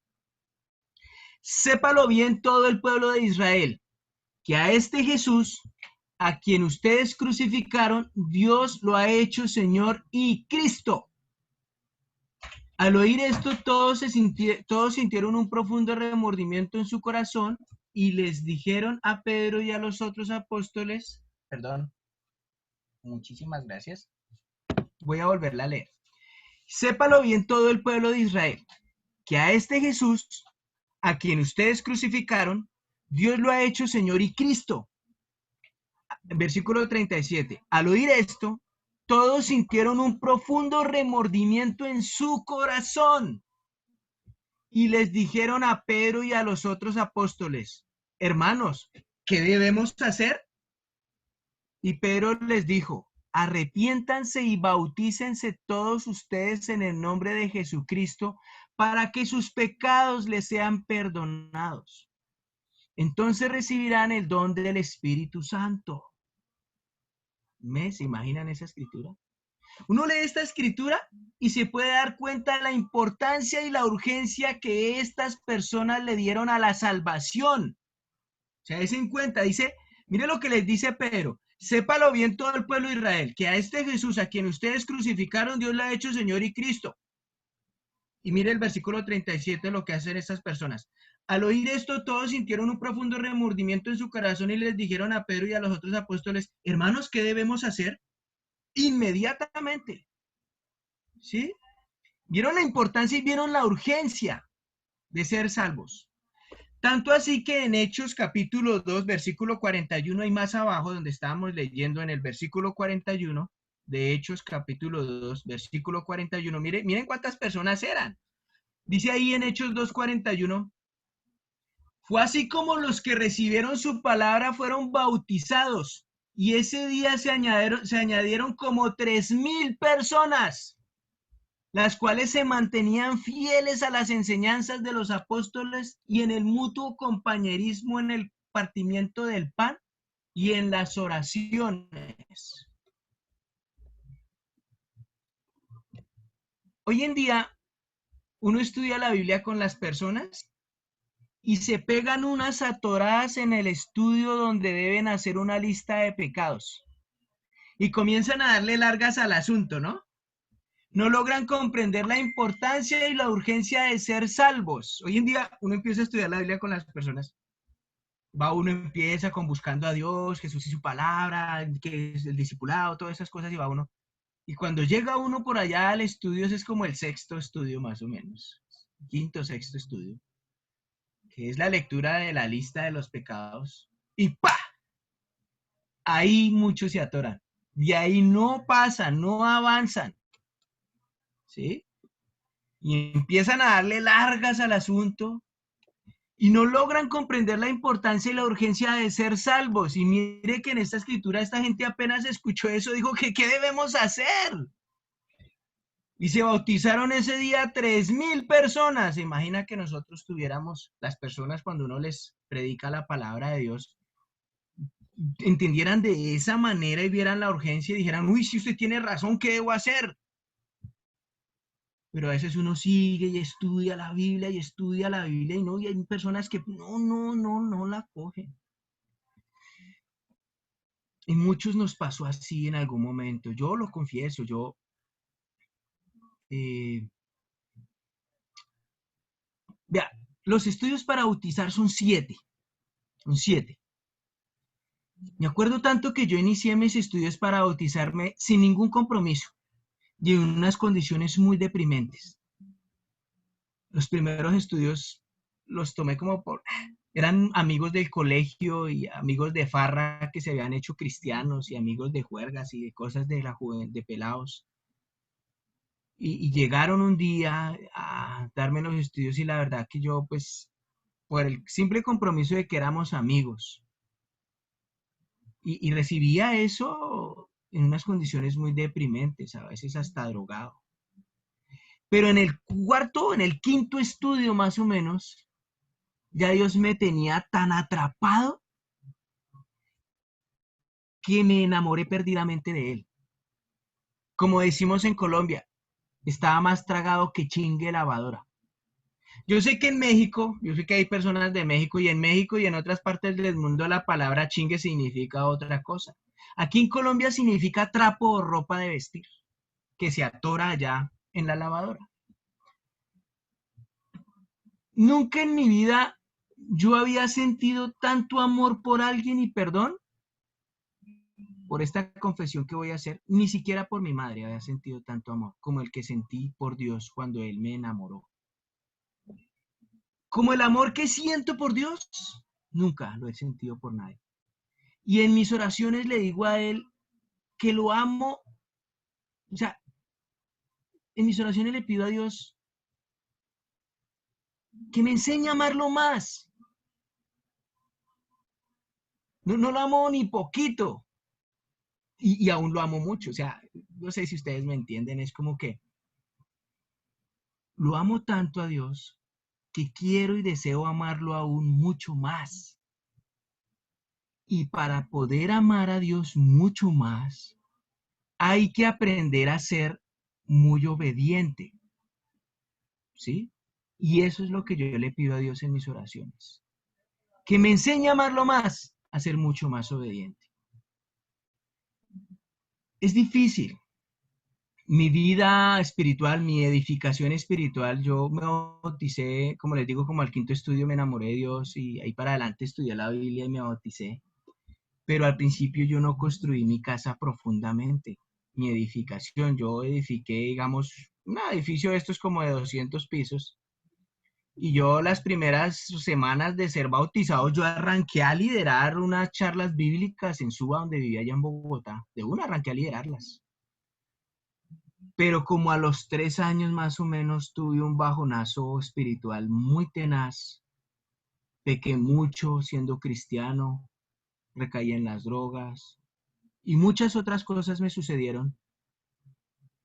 sépalo bien todo el pueblo de Israel, que a este Jesús, a quien ustedes crucificaron, Dios lo ha hecho Señor y Cristo. Al oír esto, todos sintieron un profundo remordimiento en su corazón y les dijeron a Pedro y a los otros apóstoles, muchísimas gracias, voy a volverla a leer. Sépalo bien todo el pueblo de Israel, que a este Jesús, a quien ustedes crucificaron, Dios lo ha hecho Señor y Cristo. Versículo 37. Al oír esto, todos sintieron un profundo remordimiento en su corazón y les dijeron a Pedro y a los otros apóstoles, hermanos, ¿qué debemos hacer? Y Pedro les dijo, arrepiéntanse y bautícense todos ustedes en el nombre de Jesucristo para que sus pecados les sean perdonados. Entonces recibirán el don del Espíritu Santo. ¿Se imaginan esa escritura? Uno lee esta escritura y se puede dar cuenta de la importancia y la urgencia que estas personas le dieron a la salvación. O sea, des en cuenta, dice, mire lo que les dice Pedro, sépalo bien todo el pueblo de Israel, que a este Jesús, a quien ustedes crucificaron, Dios le ha hecho Señor y Cristo. Y mire el versículo 37, lo que hacen estas personas. Al oír esto, todos sintieron un profundo remordimiento en su corazón y les dijeron a Pedro y a los otros apóstoles, hermanos, ¿qué debemos hacer? Inmediatamente. ¿Sí? Vieron la importancia y vieron la urgencia. de ser salvos. Tanto así que en Hechos capítulo 2, versículo 41, y más abajo, donde estábamos leyendo en el versículo 41, de Hechos capítulo 2, versículo 41, miren cuántas personas eran. Dice ahí en Hechos 2:41, fue así como los que recibieron su palabra fueron bautizados, y ese día se añadieron como 3,000 personas, las cuales se mantenían fieles a las enseñanzas de los apóstoles y en el mutuo compañerismo en el partimiento del pan y en las oraciones. Hoy en día, uno estudia la Biblia con las personas y se pegan unas atoradas en el estudio donde deben hacer una lista de pecados y comienzan a darle largas al asunto, ¿no? No logran comprender la importancia y la urgencia de ser salvos. Hoy en día uno empieza a estudiar la Biblia con las personas. Uno empieza con buscando a Dios, Jesús y su palabra, que es el discipulado, todas esas cosas, y va uno. Y cuando llega uno por allá al estudio, ese es como el sexto estudio más o menos, quinto, sexto estudio, que es la lectura de la lista de los pecados. Y ¡pa! Ahí muchos se atoran. Y ahí no pasan, no avanzan. ¿Sí? Y empiezan a darle largas al asunto y no logran comprender la importancia y la urgencia de ser salvos. Y mire que en esta escritura esta gente apenas escuchó eso, dijo que ¿qué debemos hacer? Y se bautizaron ese día 3,000 personas. Se imagina que nosotros tuviéramos, las personas cuando uno les predica la palabra de Dios, entendieran de esa manera y vieran la urgencia y dijeran, uy, si usted tiene razón, ¿qué debo hacer? Pero a veces uno sigue y estudia la Biblia y no, y hay personas que no la cogen. Y muchos nos pasó así en algún momento. Yo lo confieso, vea, los estudios para bautizar son 7. Son 7. Me acuerdo tanto que yo inicié mis estudios para bautizarme sin ningún compromiso y en unas condiciones muy deprimentes. Los primeros estudios los tomé como eran amigos del colegio y amigos de farra que se habían hecho cristianos y amigos de juergas y de cosas de la juventud, de pelados. Y llegaron un día a darme los estudios y la verdad que yo, pues, por el simple compromiso de que éramos amigos y recibía eso en unas condiciones muy deprimentes, a veces hasta drogado. Pero en el quinto estudio más o menos, ya Dios me tenía tan atrapado que me enamoré perdidamente de Él. Como decimos en Colombia, estaba más tragado que chingue lavadora. Yo sé que en México, yo sé que hay personas de México y en otras partes del mundo la palabra chingue significa otra cosa. Aquí en Colombia significa trapo o ropa de vestir, que se atora allá en la lavadora. Nunca en mi vida yo había sentido tanto amor por alguien y perdón por esta confesión que voy a hacer, ni siquiera por mi madre había sentido tanto amor como el que sentí por Dios cuando Él me enamoró. Como el amor que siento por Dios, nunca lo he sentido por nadie. Y en mis oraciones le digo a Él que lo amo, o sea, en mis oraciones le pido a Dios que me enseñe a amarlo más. No lo amo ni poquito. Y aún lo amo mucho. O sea, no sé si ustedes me entienden, es como que lo amo tanto a Dios que quiero y deseo amarlo aún mucho más. Y para poder amar a Dios mucho más, hay que aprender a ser muy obediente. ¿Sí? Y eso es lo que yo le pido a Dios en mis oraciones. Que me enseñe a amarlo más, a ser mucho más obediente. Es difícil. Mi vida espiritual, mi edificación espiritual, yo me bauticé, como les digo, como al quinto estudio me enamoré de Dios y ahí para adelante estudié la Biblia y me bauticé. Pero al principio yo no construí mi casa profundamente, mi edificación. Yo edifiqué, digamos, un edificio de estos como de 200 pisos, Y yo las primeras semanas de ser bautizado, yo arranqué a liderar unas charlas bíblicas en Suba, donde vivía allá en Bogotá. De una arranqué a liderarlas. Pero como a los 3 años más o menos tuve un bajonazo espiritual muy tenaz. Pequé mucho siendo cristiano, recaí en las drogas y muchas otras cosas me sucedieron.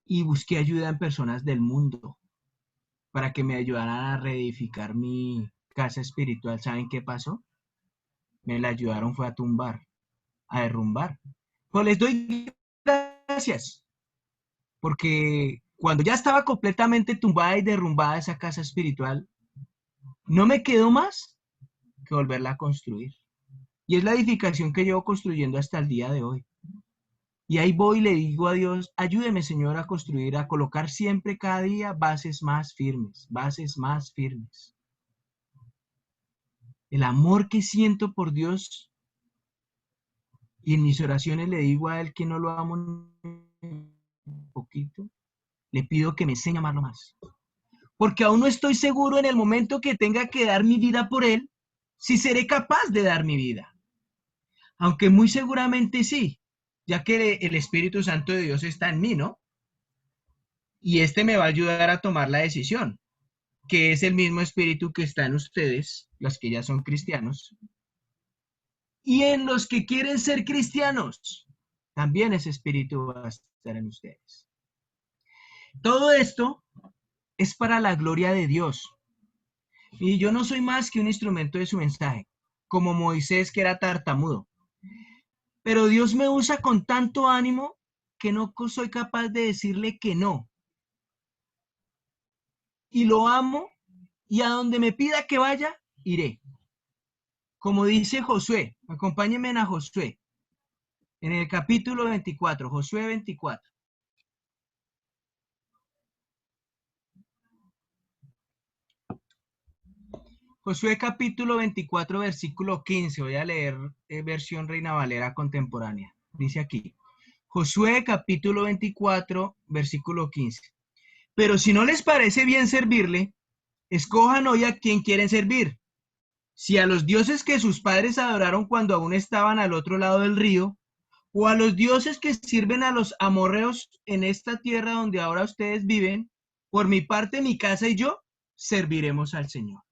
Y busqué ayuda en personas del mundo para que me ayudaran a reedificar mi casa espiritual. ¿Saben qué pasó? Me la ayudaron, fue a tumbar, a derrumbar. Pues les doy gracias, porque cuando ya estaba completamente tumbada y derrumbada esa casa espiritual, no me quedó más que volverla a construir. Y es la edificación que llevo construyendo hasta el día de hoy. Y ahí voy y le digo a Dios, ayúdeme, Señor, a construir, a colocar siempre cada día bases más firmes, bases más firmes. El amor que siento por Dios, y en mis oraciones le digo a Él que no lo amo un poquito, le pido que me enseñe a amarlo más. Porque aún no estoy seguro en el momento que tenga que dar mi vida por Él, si seré capaz de dar mi vida. Aunque muy seguramente sí, ya que el Espíritu Santo de Dios está en mí, ¿no? Y este me va a ayudar a tomar la decisión, que es el mismo Espíritu que está en ustedes, los que ya son cristianos, y en los que quieren ser cristianos, también ese Espíritu va a estar en ustedes. Todo esto es para la gloria de Dios. Y yo no soy más que un instrumento de su mensaje, como Moisés, que era tartamudo. Pero Dios me usa con tanto ánimo que no soy capaz de decirle que no. Y lo amo, y a donde me pida que vaya, iré. Como dice Josué, acompáñenme a Josué, en el capítulo 24, Josué 24. Josué capítulo 24, versículo 15. Voy a leer versión Reina Valera contemporánea. Dice aquí, Josué capítulo 24, versículo 15. Pero si no les parece bien servirle, escojan hoy a quien quieren servir. Si a los dioses que sus padres adoraron cuando aún estaban al otro lado del río, o a los dioses que sirven a los amorreos en esta tierra donde ahora ustedes viven, por mi parte, mi casa y yo serviremos al Señor.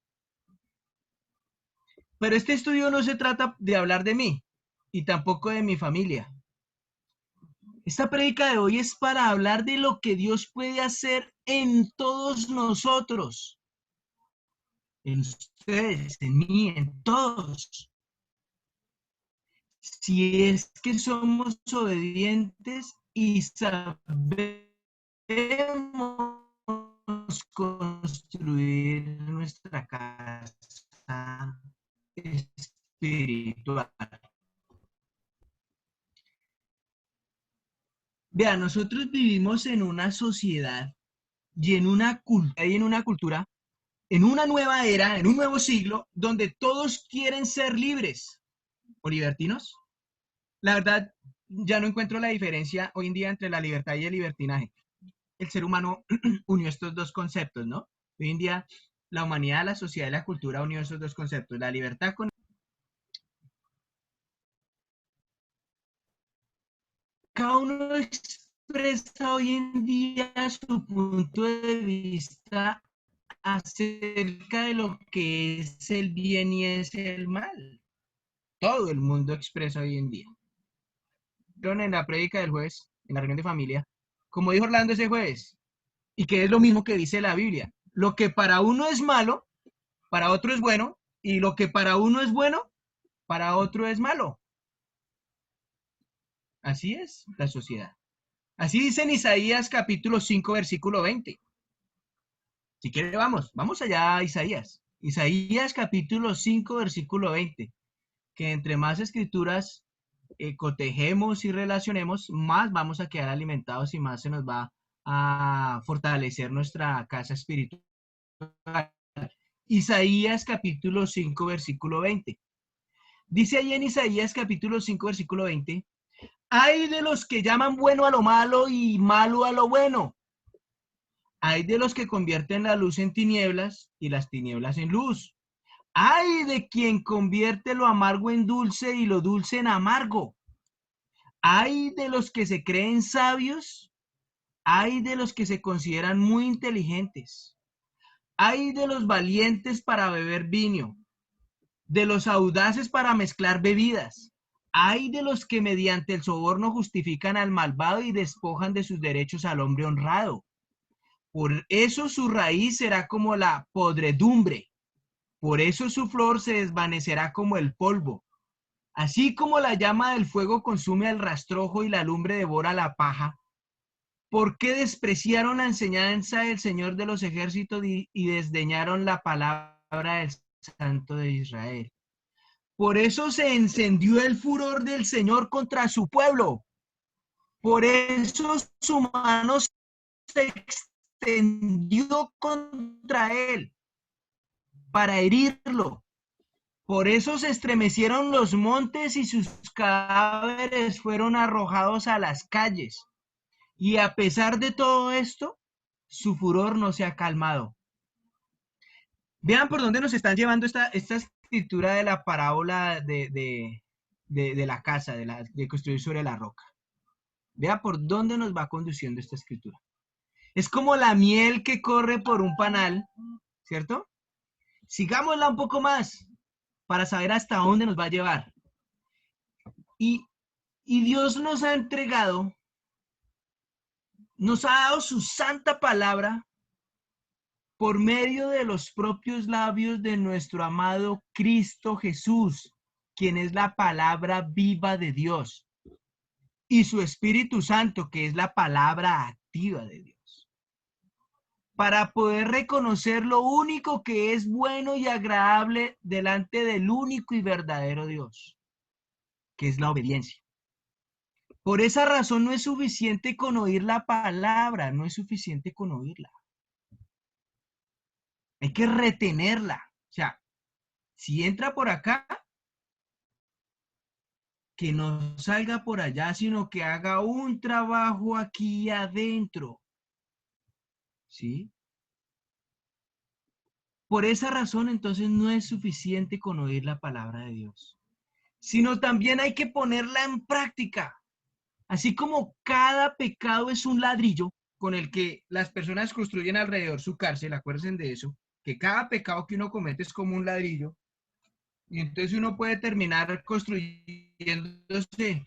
Pero este estudio no se trata de hablar de mí y tampoco de mi familia. Esta prédica de hoy es para hablar de lo que Dios puede hacer en todos nosotros, en ustedes, en mí, en todos. Si es que somos obedientes y sabemos construir nuestra casa espiritual. Vea, nosotros vivimos en una sociedad y en una cultura, en una nueva era, en un nuevo siglo, donde todos quieren ser libres o libertinos. La verdad, ya no encuentro la diferencia hoy en día entre la libertad y el libertinaje. El ser humano unió estos dos conceptos, ¿no? Hoy en día, la humanidad, la sociedad y la cultura unió esos dos conceptos, la libertad con... Cada uno expresa hoy en día su punto de vista acerca de lo que es el bien y es el mal. Todo el mundo expresa hoy en día. En la prédica del jueves, en la reunión de familia, como dijo Orlando ese jueves, y que es lo mismo que dice la Biblia, lo que para uno es malo, para otro es bueno, y lo que para uno es bueno, para otro es malo. Así es la sociedad. Así dice en Isaías capítulo 5, versículo 20. Si quiere, vamos allá a Isaías. Isaías capítulo 5, versículo 20. Que entre más escrituras cotejemos y relacionemos, más vamos a quedar alimentados y más se nos va a fortalecer nuestra casa espiritual. Isaías capítulo 5, versículo 20. Dice ahí en Isaías capítulo 5, versículo 20, hay de los que llaman bueno a lo malo y malo a lo bueno. Ay de los que convierten la luz en tinieblas y las tinieblas en luz. Ay de quien convierte lo amargo en dulce y lo dulce en amargo. Ay de los que se creen sabios. Ay de los que se consideran muy inteligentes. Ay de los valientes para beber vino, de los audaces para mezclar bebidas. Ay de los que mediante el soborno justifican al malvado y despojan de sus derechos al hombre honrado. Por eso su raíz será como la podredumbre. Por eso su flor se desvanecerá como el polvo. Así como la llama del fuego consume al rastrojo y la lumbre devora la paja. ¿Por qué despreciaron la enseñanza del Señor de los ejércitos y desdeñaron la palabra del Santo de Israel? Por eso se encendió el furor del Señor contra su pueblo. Por eso su mano se extendió contra él para herirlo. Por eso se estremecieron los montes y sus cadáveres fueron arrojados a las calles. Y a pesar de todo esto, su furor no se ha calmado. Vean por dónde nos están llevando esta escritura de la parábola de la casa, de construir sobre la roca. Vean por dónde nos va conduciendo esta escritura. Es como la miel que corre por un panal, ¿cierto? Sigámosla un poco más para saber hasta dónde nos va a llevar. Y Dios nos ha entregado, nos ha dado su santa palabra por medio de los propios labios de nuestro amado Cristo Jesús, quien es la palabra viva de Dios, y su Espíritu Santo, que es la palabra activa de Dios, para poder reconocer lo único que es bueno y agradable delante del único y verdadero Dios, que es la obediencia. Por esa razón no es suficiente con oír la palabra, no es suficiente con oírla. Hay que retenerla. O sea, si entra por acá, que no salga por allá, sino que haga un trabajo aquí adentro. ¿Sí? Por esa razón, entonces, no es suficiente con oír la palabra de Dios, sino también hay que ponerla en práctica. Así como cada pecado es un ladrillo con el que las personas construyen alrededor su cárcel, acuérdense de eso, que cada pecado que uno comete es como un ladrillo, y entonces uno puede terminar construyéndose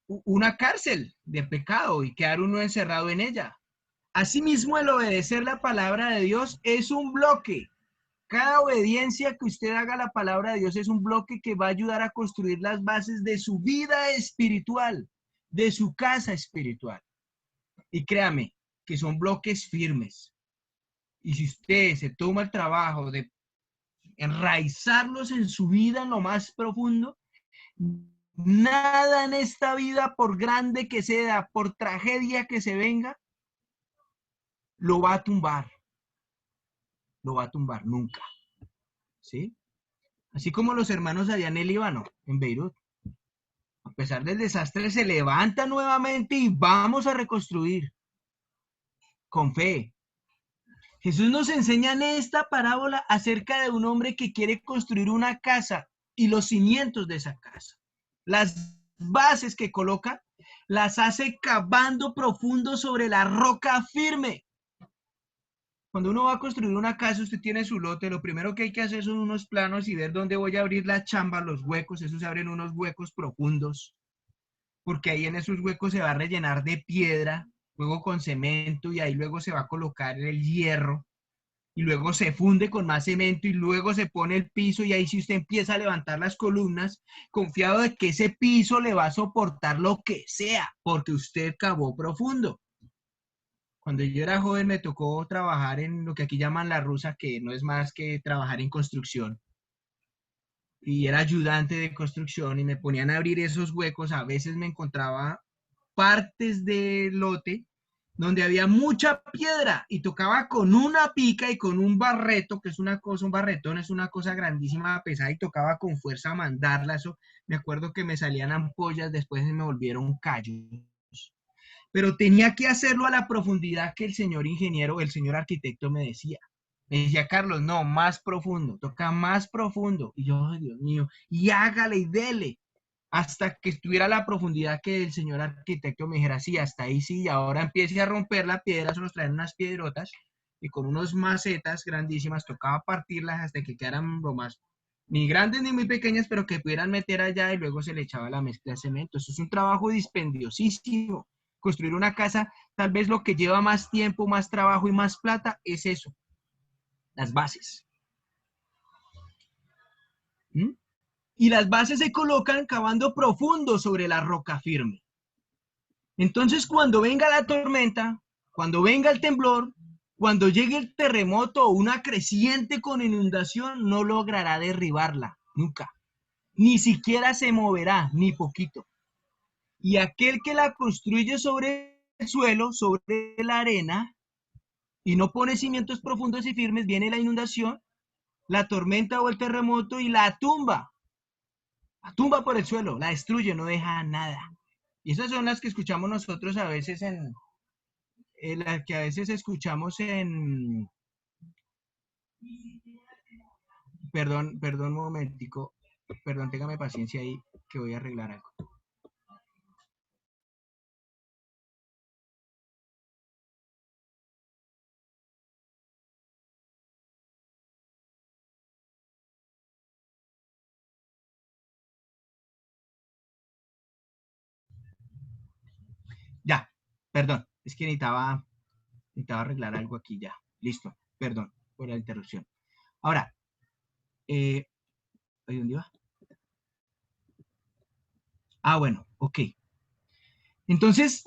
una cárcel de pecado y quedar uno encerrado en ella. Asimismo, el obedecer la palabra de Dios es un bloque. Cada obediencia que usted haga a la palabra de Dios es un bloque que va a ayudar a construir las bases de su vida espiritual, de su casa espiritual. Y créame que son bloques firmes. Y si usted se toma el trabajo de enraizarlos en su vida en lo más profundo, nada en esta vida, por grande que sea, por tragedia que se venga, lo va a tumbar. Lo va a tumbar nunca. ¿Sí? Así como los hermanos allá en el Líbano, en Beirut. A pesar del desastre, se levanta nuevamente y vamos a reconstruir con fe. Jesús nos enseña en esta parábola acerca de un hombre que quiere construir una casa y los cimientos de esa casa. Las bases que coloca las hace cavando profundo sobre la roca firme. Cuando uno va a construir una casa, usted tiene su lote, lo primero que hay que hacer son unos planos y ver dónde voy a abrir la chamba, los huecos, esos se abren unos huecos profundos, porque ahí en esos huecos se va a rellenar de piedra, luego con cemento, y ahí luego se va a colocar el hierro, y luego se funde con más cemento, y luego se pone el piso, y ahí si usted empieza a levantar las columnas, confiado de que ese piso le va a soportar lo que sea, porque usted cavó profundo. Cuando yo era joven me tocó trabajar en lo que aquí llaman la rusa, que no es más que trabajar en construcción. Y era ayudante de construcción y me ponían a abrir esos huecos. A veces me encontraba partes del lote donde había mucha piedra y tocaba con una pica y con un barreto, que es una cosa, un barretón es una cosa grandísima, pesada, y tocaba con fuerza mandarla. Eso, me acuerdo que me salían ampollas, después me volvieron callos. pero tenía que hacerlo a la profundidad que el señor ingeniero, el señor arquitecto me decía. Me decía, Carlos, no, más profundo, toca más profundo. Y yo, ay, Dios mío, y hágale y dele, hasta que estuviera a la profundidad que el señor arquitecto me dijera, sí, hasta ahí sí, y ahora empiece a romper la piedra, se nos traen unas piedrotas, y con unos macetas grandísimas tocaba partirlas hasta que quedaran lo más, ni grandes ni muy pequeñas, pero que pudieran meter allá y luego se le echaba la mezcla de cemento. Eso es un trabajo dispendiosísimo. Construir una casa, tal vez lo que lleva más tiempo, más trabajo y más plata es eso, las bases. ¿Mm? Y las bases se colocan cavando profundo sobre la roca firme. Entonces, cuando venga la tormenta, cuando venga el temblor, cuando llegue el terremoto o una creciente con inundación, no logrará derribarla, nunca. Ni siquiera se moverá, ni poquito. Y aquel que la construye sobre el suelo, sobre la arena, y no pone cimientos profundos y firmes, viene la inundación, la tormenta o el terremoto y la tumba por el suelo, la destruye, no deja nada. Y esas son las que escuchamos nosotros a veces las que a veces escuchamos perdón un momentico, perdón, téngame paciencia ahí, que voy a arreglar algo. Ya, perdón, es que necesitaba arreglar algo aquí ya. Listo, perdón por la interrupción. Ahora, ¿dónde iba? Ah, bueno, ok. Entonces,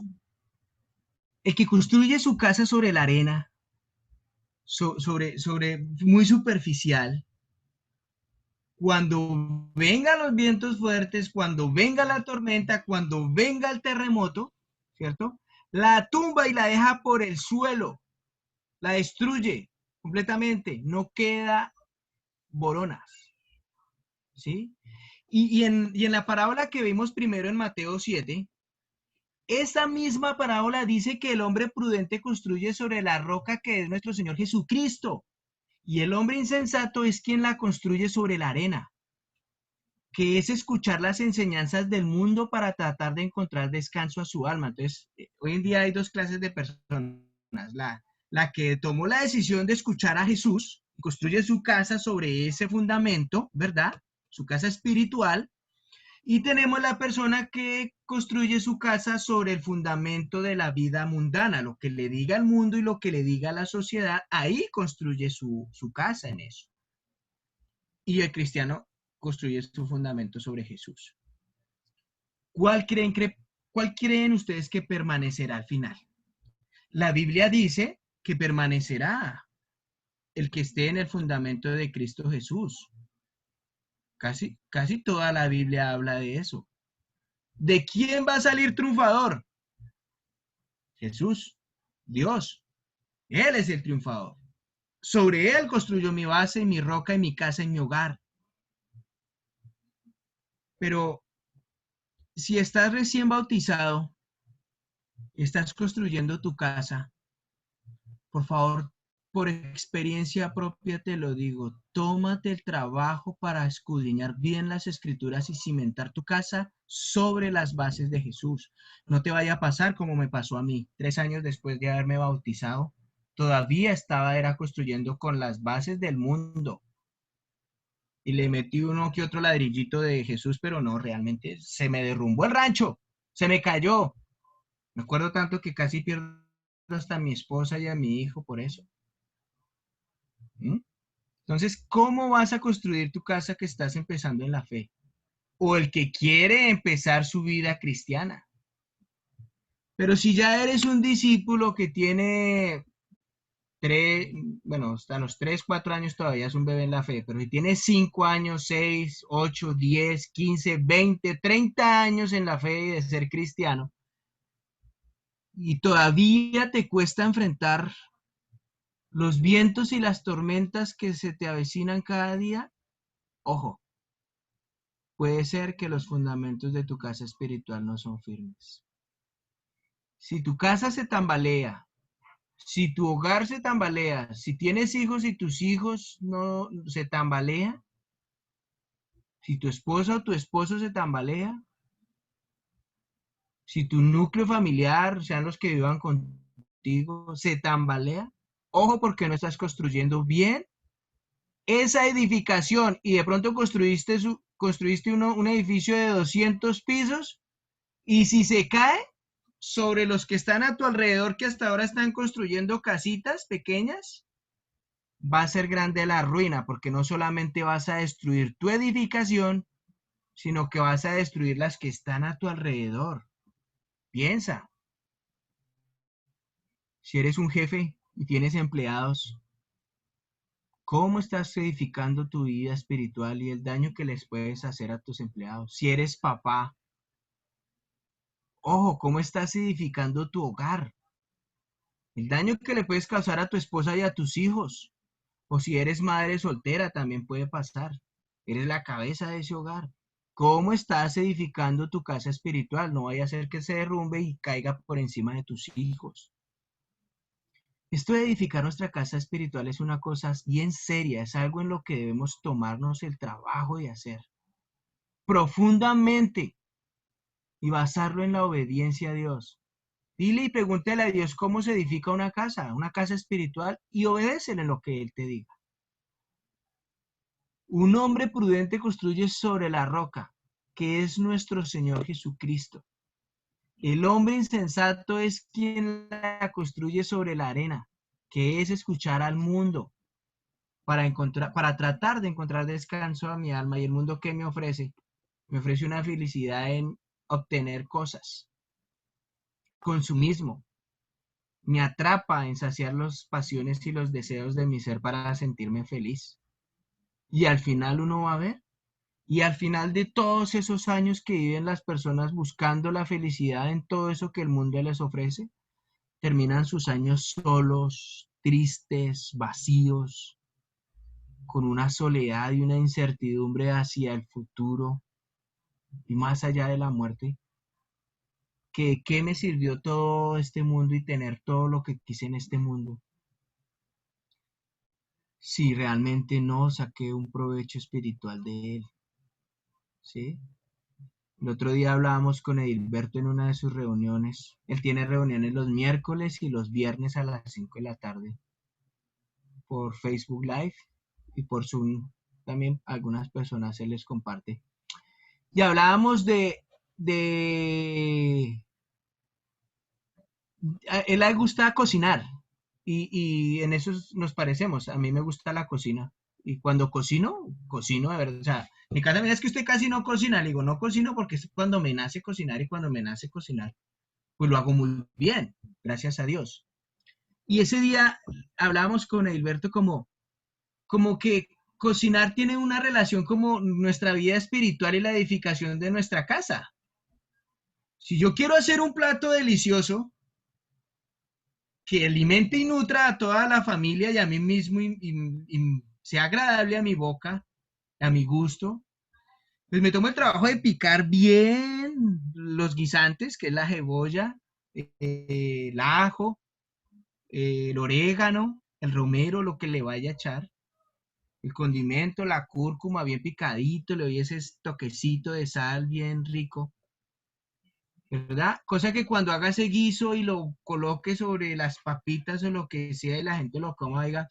el que construye su casa sobre la arena, sobre muy superficial, cuando vengan los vientos fuertes, cuando venga la tormenta, cuando venga el terremoto, ¿cierto? La tumba y la deja por el suelo, la destruye completamente, no queda boronas, ¿sí? Y en la parábola que vimos primero en Mateo 7, esa misma parábola dice que el hombre prudente construye sobre la roca que es nuestro Señor Jesucristo, y el hombre insensato es quien la construye sobre la arena, que es escuchar las enseñanzas del mundo para tratar de encontrar descanso a su alma. Entonces, hoy en día hay dos clases de personas. La que tomó la decisión de escuchar a Jesús, construye su casa sobre ese fundamento, ¿verdad? Su casa espiritual. Y tenemos la persona que construye su casa sobre el fundamento de la vida mundana, lo que le diga al mundo y lo que le diga a la sociedad, ahí construye su casa en eso. Y el cristiano construye su fundamento sobre Jesús. ¿Cuál creen ustedes que permanecerá al final? La Biblia dice que permanecerá el que esté en el fundamento de Cristo Jesús. Casi toda la Biblia habla de eso. ¿De quién va a salir triunfador? Jesús, Dios. Él es el triunfador. Sobre él construyo mi base, mi roca y mi casa y mi hogar. Pero si estás recién bautizado, estás construyendo tu casa, por favor, por experiencia propia te lo digo, tómate el trabajo para escudriñar bien las escrituras y cimentar tu casa sobre las bases de Jesús. No te vaya a pasar como me pasó a mí. 3 años después de haberme bautizado, todavía era construyendo con las bases del mundo. Y le metí uno que otro ladrillito de Jesús, pero no, realmente se me derrumbó el rancho, se me cayó. Me acuerdo tanto que casi pierdo hasta a mi esposa y a mi hijo por eso. ¿Mm? Entonces, ¿cómo vas a construir tu casa que estás empezando en la fe? O el que quiere empezar su vida cristiana. Pero si ya eres un discípulo que tiene 3, bueno, hasta los 3, 4 años todavía es un bebé en la fe, pero si tienes 5 años, 6, 8, 10, 15, 20, 30 años en la fe y de ser cristiano, y todavía te cuesta enfrentar los vientos y las tormentas que se te avecinan cada día, ojo, puede ser que los fundamentos de tu casa espiritual no son firmes. Si tu casa se tambalea, si tu hogar se tambalea, si tienes hijos y tus hijos no se tambalean, si tu esposa o tu esposo se tambalea, si tu núcleo familiar, sean los que vivan contigo, se tambalea, ojo porque no estás construyendo bien esa edificación y de pronto construiste un edificio de 200 pisos y si se cae sobre los que están a tu alrededor que hasta ahora están construyendo casitas pequeñas, va a ser grande la ruina porque no solamente vas a destruir tu edificación, sino que vas a destruir las que están a tu alrededor. Piensa, si eres un jefe y tienes empleados, ¿cómo estás edificando tu vida espiritual y el daño que les puedes hacer a tus empleados? Si eres papá, ojo, ¿cómo estás edificando tu hogar? El daño que le puedes causar a tu esposa y a tus hijos. O si eres madre soltera, también puede pasar. Eres la cabeza de ese hogar. ¿Cómo estás edificando tu casa espiritual? No vaya a ser que se derrumbe y caiga por encima de tus hijos. Esto de edificar nuestra casa espiritual es una cosa bien seria, es algo en lo que debemos tomarnos el trabajo de hacer profundamente y basarlo en la obediencia a Dios. Dile y pregúntale a Dios cómo se edifica una casa espiritual y obedécele en lo que Él te diga. Un hombre prudente construye sobre la roca, que es nuestro Señor Jesucristo. El hombre insensato es quien la construye sobre la arena, que es escuchar al mundo para tratar de encontrar descanso a mi alma y el mundo que me ofrece una felicidad en obtener cosas, consumismo, me atrapa en saciar las pasiones y los deseos de mi ser para sentirme feliz. Y al final uno va a ver, y al final de todos esos años que viven las personas buscando la felicidad en todo eso que el mundo les ofrece, terminan sus años solos, tristes, vacíos, con una soledad y una incertidumbre hacia el futuro y más allá de la muerte. ¿Qué me sirvió todo este mundo y tener todo lo que quise en este mundo si realmente no saqué un provecho espiritual de él? ¿Sí? El otro día hablábamos con Edilberto en una de sus reuniones. Él tiene reuniones los miércoles y los viernes a las 5 de la tarde por Facebook Live y por Zoom. También a algunas personas se les comparte. Y hablábamos a él le gusta cocinar y en eso nos parecemos. A mí me gusta la cocina y cuando cocino de verdad. O sea, mi casa me dice, es que usted casi no cocina. Le digo, no cocino porque es cuando me nace cocinar y cuando me nace cocinar, pues lo hago muy bien, gracias a Dios. Y ese día hablábamos con Edilberto como que cocinar tiene una relación como nuestra vida espiritual y la edificación de nuestra casa. Si yo quiero hacer un plato delicioso, que alimente y nutra a toda la familia y a mí mismo y sea agradable a mi boca, a mi gusto, pues me tomo el trabajo de picar bien los guisantes, que es la cebolla, el ajo, el orégano, el romero, lo que le vaya a echar, el condimento, la cúrcuma bien picadito, le doy ese toquecito de sal bien rico, ¿verdad? Cosa que cuando haga ese guiso y lo coloque sobre las papitas o lo que sea y la gente lo coma, diga,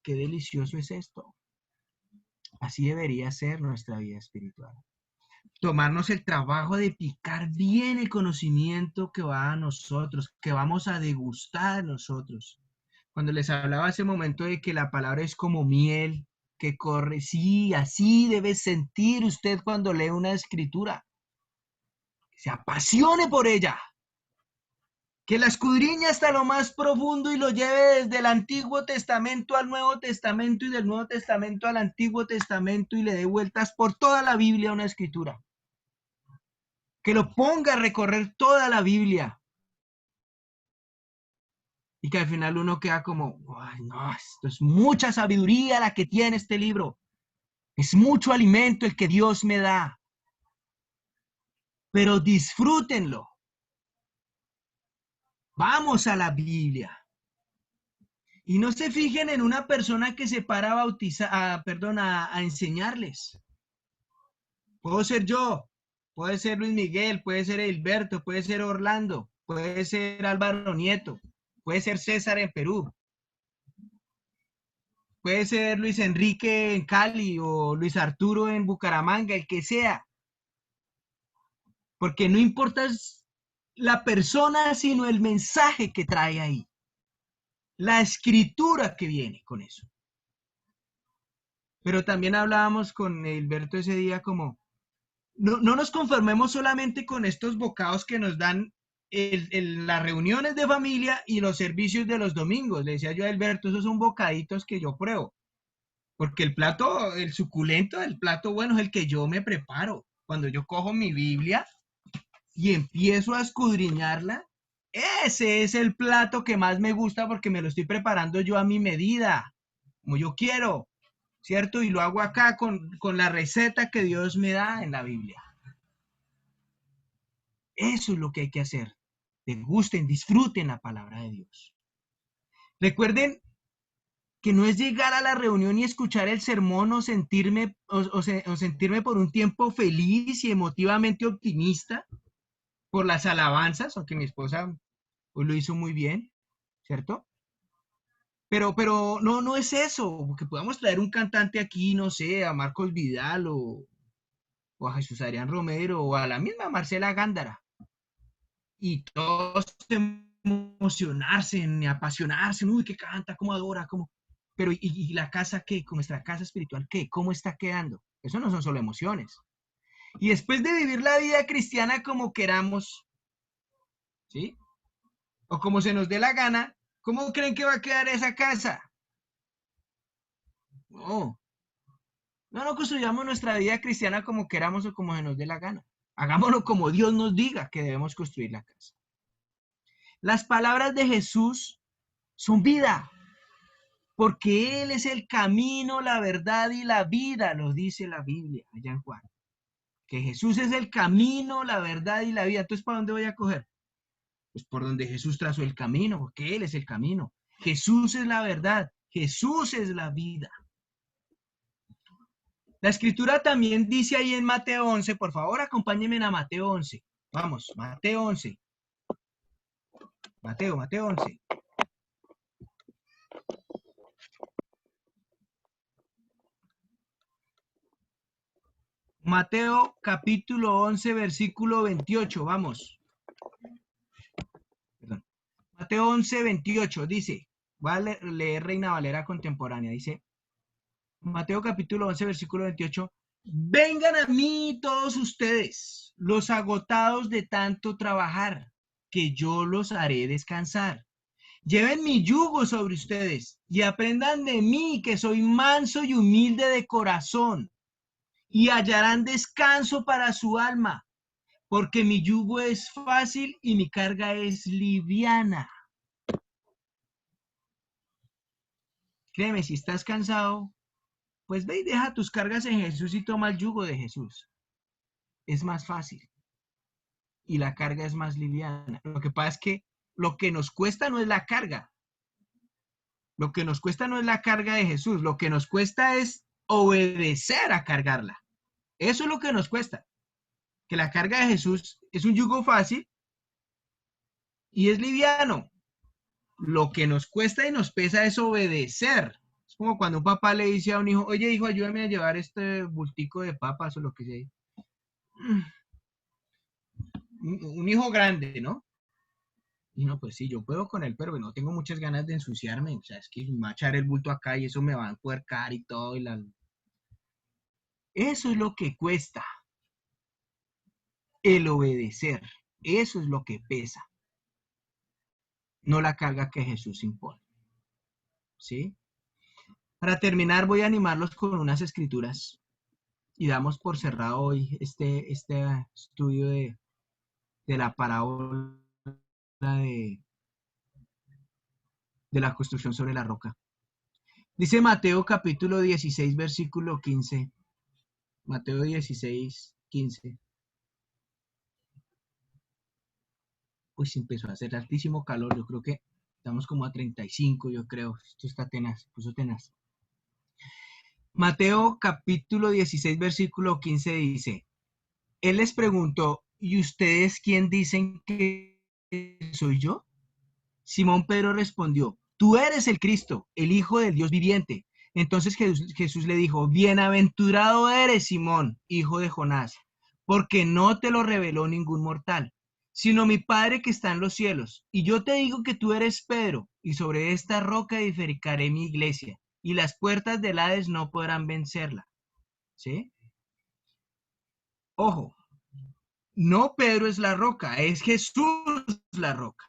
qué delicioso es esto. Así debería ser nuestra vida espiritual. Tomarnos el trabajo de picar bien el conocimiento que va a nosotros, que vamos a degustar nosotros. Cuando les hablaba hace momento de que la palabra es como miel que corre, sí, así debe sentir usted cuando lee una escritura. Se apasione por ella, que la escudriñe hasta lo más profundo y lo lleve desde el Antiguo Testamento al Nuevo Testamento y del Nuevo Testamento al Antiguo Testamento y le dé vueltas por toda la Biblia a una escritura. Que lo ponga a recorrer toda la Biblia y que al final uno queda como, ay, no, esto es mucha sabiduría la que tiene este libro, es mucho alimento el que Dios me da, pero disfrútenlo. Vamos a la Biblia. Y no se fijen en una persona que se para a enseñarles. Puedo ser yo, puede ser Luis Miguel, puede ser Hilberto, puede ser Orlando, puede ser Álvaro Nieto, puede ser César en Perú, puede ser Luis Enrique en Cali o Luis Arturo en Bucaramanga, el que sea. Porque no importa la persona, sino el mensaje que trae ahí. La escritura que viene con eso. Pero también hablábamos con Hilberto ese día como, no nos conformemos solamente con estos bocados que nos dan las reuniones de familia y los servicios de los domingos. Le decía yo a Hilberto, esos son bocaditos que yo pruebo. Porque el plato, el suculento, el plato bueno es el que yo me preparo. Cuando yo cojo mi Biblia y empiezo a escudriñarla, ese es el plato que más me gusta porque me lo estoy preparando yo a mi medida, como yo quiero, ¿cierto? Y lo hago acá con la receta que Dios me da en la Biblia. Eso es lo que hay que hacer. Degusten, disfruten la palabra de Dios. Recuerden que no es llegar a la reunión y escuchar el sermón o sentirme por un tiempo feliz y emotivamente optimista por las alabanzas, aunque mi esposa hoy lo hizo muy bien, ¿cierto? Pero no es eso, que podamos traer un cantante aquí, no sé, a Marcos Vidal o a Jesús Adrián Romero o a la misma Marcela Gándara y todos emocionarse, apasionarse, uy, que canta, cómo adora, cómo... Pero ¿y la casa qué? ¿Con nuestra casa espiritual qué? ¿Cómo está quedando? Eso no son solo emociones. Y después de vivir la vida cristiana como queramos, ¿sí? O como se nos dé la gana, ¿cómo creen que va a quedar esa casa? No construyamos nuestra vida cristiana como queramos o como se nos dé la gana. Hagámoslo como Dios nos diga que debemos construir la casa. Las palabras de Jesús son vida, porque Él es el camino, la verdad y la vida, lo dice la Biblia allá en Juan. Que Jesús es el camino, la verdad y la vida. Entonces, ¿para dónde voy a coger? Pues por donde Jesús trazó el camino, porque Él es el camino. Jesús es la verdad, Jesús es la vida. La escritura también dice ahí en Mateo 11, por favor, acompáñenme a Mateo 11. Vamos, Mateo 11. Mateo 11. Mateo capítulo 11, versículo 28, vamos. Perdón. Mateo 11, 28 dice, voy a leer Reina Valera contemporánea, dice, Mateo capítulo 11, versículo 28, vengan a mí todos ustedes, los agotados de tanto trabajar, que yo los haré descansar. Lleven mi yugo sobre ustedes y aprendan de mí, que soy manso y humilde de corazón, y hallarán descanso para su alma, porque mi yugo es fácil y mi carga es liviana. Créeme, si estás cansado, pues ve y deja tus cargas en Jesús y toma el yugo de Jesús. Es más fácil y la carga es más liviana. Lo que pasa es que lo que nos cuesta no es la carga. Lo que nos cuesta no es la carga de Jesús. Lo que nos cuesta es obedecer a cargarla. Eso es lo que nos cuesta. Que la carga de Jesús es un yugo fácil y es liviano. Lo que nos cuesta y nos pesa es obedecer. Es como cuando un papá le dice a un hijo, oye hijo, ayúdame a llevar este bultico de papas o lo que sea. Un hijo grande, ¿no? Y no, pues sí, yo puedo con él, pero no tengo muchas ganas de ensuciarme. O sea, es que me va a echar el bulto acá y eso me va a encuercar y todo. Eso es lo que cuesta. El obedecer. Eso es lo que pesa. No la carga que Jesús impone. ¿Sí? Para terminar, voy a animarlos con unas escrituras y damos por cerrado hoy este estudio de la parábola de la construcción sobre la roca. Dice Mateo capítulo 16, versículo 15. Mateo 16, 15. pues empezó a hacer altísimo calor. Yo creo que estamos como a 35, yo creo. Esto está tenaz, se puso tenaz. Mateo capítulo 16, versículo 15 dice, Él les preguntó, ¿y ustedes quién dicen que soy yo? Simón Pedro respondió, tú eres el Cristo, el Hijo del Dios viviente. Entonces Jesús le dijo, bienaventurado eres, Simón, hijo de Jonás, porque no te lo reveló ningún mortal, sino mi Padre que está en los cielos. Y yo te digo que tú eres Pedro, y sobre esta roca edificaré mi iglesia, y las puertas del Hades no podrán vencerla. ¿Sí? Ojo, no Pedro es la roca, es Jesús la roca.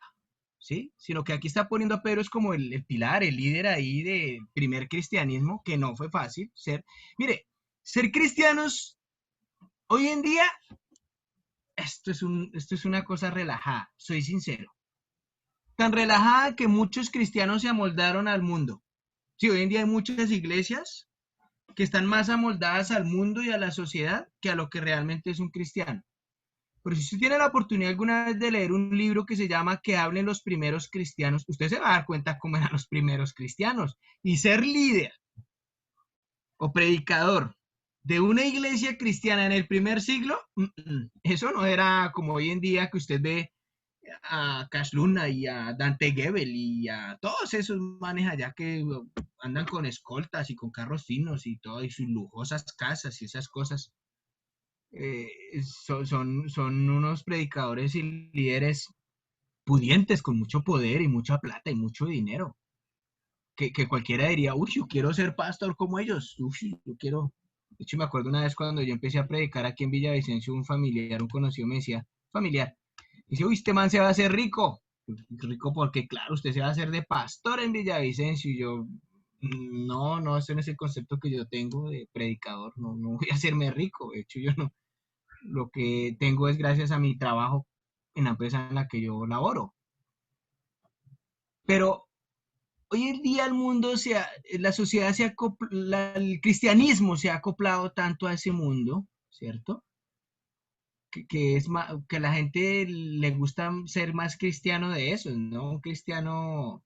¿Sí? Sino que aquí está poniendo a Pedro es como el pilar, el líder ahí de primer cristianismo, que no fue fácil ser. Mire, ser cristianos hoy en día, esto es una cosa relajada, soy sincero. Tan relajada que muchos cristianos se amoldaron al mundo. Sí, hoy en día hay muchas iglesias que están más amoldadas al mundo y a la sociedad que a lo que realmente es un cristiano. Pero si usted tiene la oportunidad alguna vez de leer un libro que se llama Que hablen los primeros cristianos, usted se va a dar cuenta cómo eran los primeros cristianos. Y ser líder o predicador de una iglesia cristiana en el primer siglo, eso no era como hoy en día que usted ve a Cash Luna y a Dante Gebel y a todos esos manes allá que andan con escoltas y con carros finos y todo, y sus lujosas casas y esas cosas. Son unos predicadores y líderes pudientes, con mucho poder y mucha plata y mucho dinero. Que cualquiera diría, uy, yo quiero ser pastor como ellos. Uy, yo quiero. De hecho, me acuerdo una vez cuando yo empecé a predicar aquí en Villavicencio, un familiar, un conocido me decía, familiar, dice, uy, este man se va a hacer rico. Rico porque, claro, usted se va a hacer de pastor en Villavicencio. Y yo, no, ese no es el concepto que yo tengo de predicador. No voy a hacerme rico. De hecho, yo no, lo que tengo es gracias a mi trabajo en la empresa en la que yo laboro. Pero hoy en día el mundo, la sociedad el cristianismo se ha acoplado tanto a ese mundo, ¿cierto? Que a la gente le gusta ser más cristiano de eso, ¿no? Un cristiano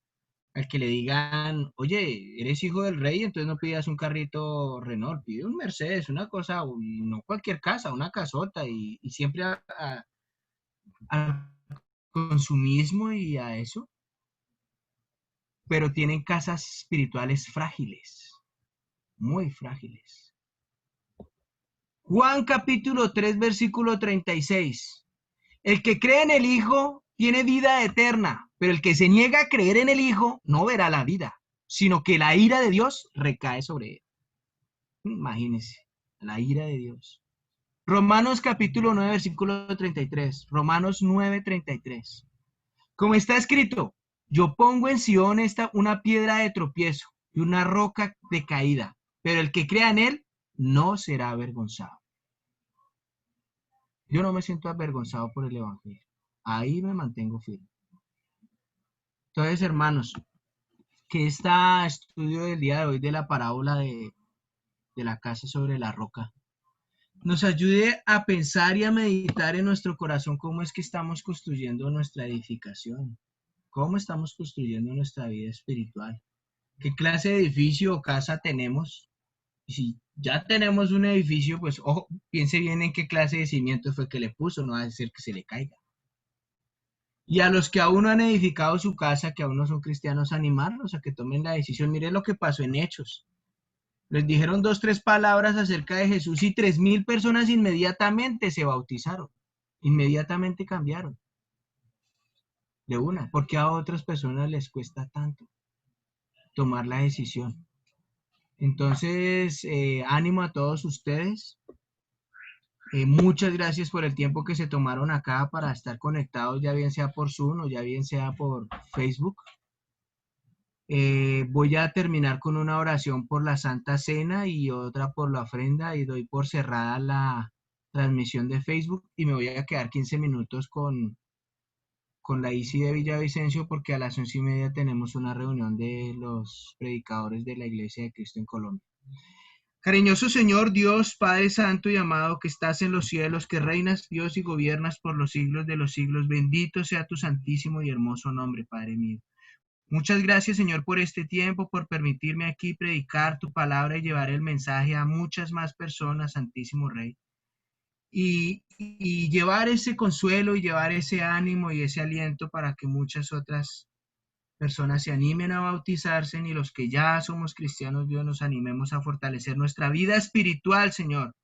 al que le digan, oye, eres hijo del rey, entonces no pidas un carrito Renault, pide un Mercedes, una cosa, no cualquier casa, una casota, y siempre al consumismo y a eso, pero tienen casas espirituales frágiles, muy frágiles. Juan capítulo 3, versículo 36. El que cree en el Hijo tiene vida eterna, pero el que se niega a creer en el Hijo no verá la vida, sino que la ira de Dios recae sobre él. Imagínense, la ira de Dios. Romanos capítulo 9, versículo 33. Romanos 9, 33. Como está escrito, yo pongo en Sion una piedra de tropiezo y una roca de caída, pero el que crea en él no será avergonzado. Yo no me siento avergonzado por el Evangelio. Ahí me mantengo firme. Entonces, hermanos, que este estudio del día de hoy de la parábola de la casa sobre la roca nos ayude a pensar y a meditar en nuestro corazón cómo es que estamos construyendo nuestra edificación, cómo estamos construyendo nuestra vida espiritual, qué clase de edificio o casa tenemos. Y si ya tenemos un edificio, pues ojo, piense bien en qué clase de cimiento fue que le puso, no va a ser que se le caiga. Y a los que aún no han edificado su casa, que aún no son cristianos, animarlos a que tomen la decisión. Mire lo que pasó en Hechos. Les dijeron 2, 3 palabras acerca de Jesús y 3,000 personas inmediatamente se bautizaron. Inmediatamente cambiaron. De una. Porque a otras personas les cuesta tanto tomar la decisión. Entonces, ánimo a todos ustedes. Muchas gracias por el tiempo que se tomaron acá para estar conectados, ya bien sea por Zoom o ya bien sea por Facebook. Voy a terminar con una oración por la Santa Cena y otra por la ofrenda, y doy por cerrada la transmisión de Facebook y me voy a quedar 15 minutos con la ICI de Villavicencio, porque a las 11:30 tenemos una reunión de los predicadores de la Iglesia de Cristo en Colombia. Cariñoso Señor, Dios, Padre Santo y amado, que estás en los cielos, que reinas, Dios, y gobiernas por los siglos de los siglos, bendito sea tu santísimo y hermoso nombre, Padre mío. Muchas gracias, Señor, por este tiempo, por permitirme aquí predicar tu palabra y llevar el mensaje a muchas más personas, Santísimo Rey. Y llevar ese consuelo y llevar ese ánimo y ese aliento para que muchas otras personas se animen a bautizarse y los que ya somos cristianos, Dios, nos animemos a fortalecer nuestra vida espiritual, Señor.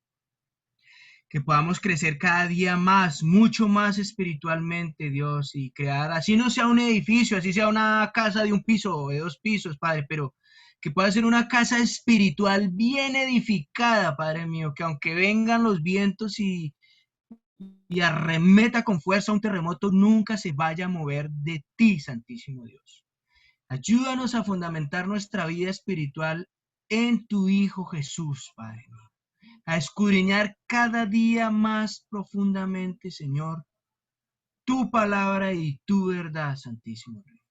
Que podamos crecer cada día más, mucho más espiritualmente, Dios, y crear, así no sea un edificio, así sea una casa de un piso o de 2 pisos, Padre, pero que pueda ser una casa espiritual bien edificada, Padre mío, que aunque vengan los vientos y arremeta con fuerza un terremoto, nunca se vaya a mover de ti, Santísimo Dios. Ayúdanos a fundamentar nuestra vida espiritual en tu Hijo Jesús, Padre mío. A escudriñar cada día más profundamente, Señor, tu palabra y tu verdad, Santísimo Rey.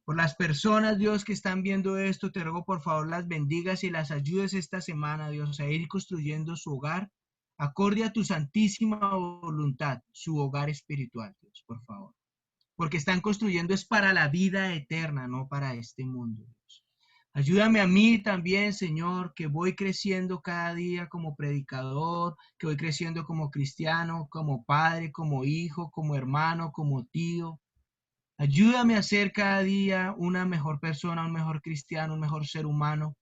Por las personas, Dios, que están viendo esto, te ruego por favor las bendigas y las ayudes esta semana, Dios, a ir construyendo su hogar acorde a tu santísima voluntad, su hogar espiritual, Dios, por favor. Porque están construyendo es para la vida eterna, no para este mundo, Dios. Ayúdame a mí también, Señor, que voy creciendo cada día como predicador, que voy creciendo como cristiano, como padre, como hijo, como hermano, como tío. Ayúdame a ser cada día una mejor persona, un mejor cristiano, un mejor ser humano,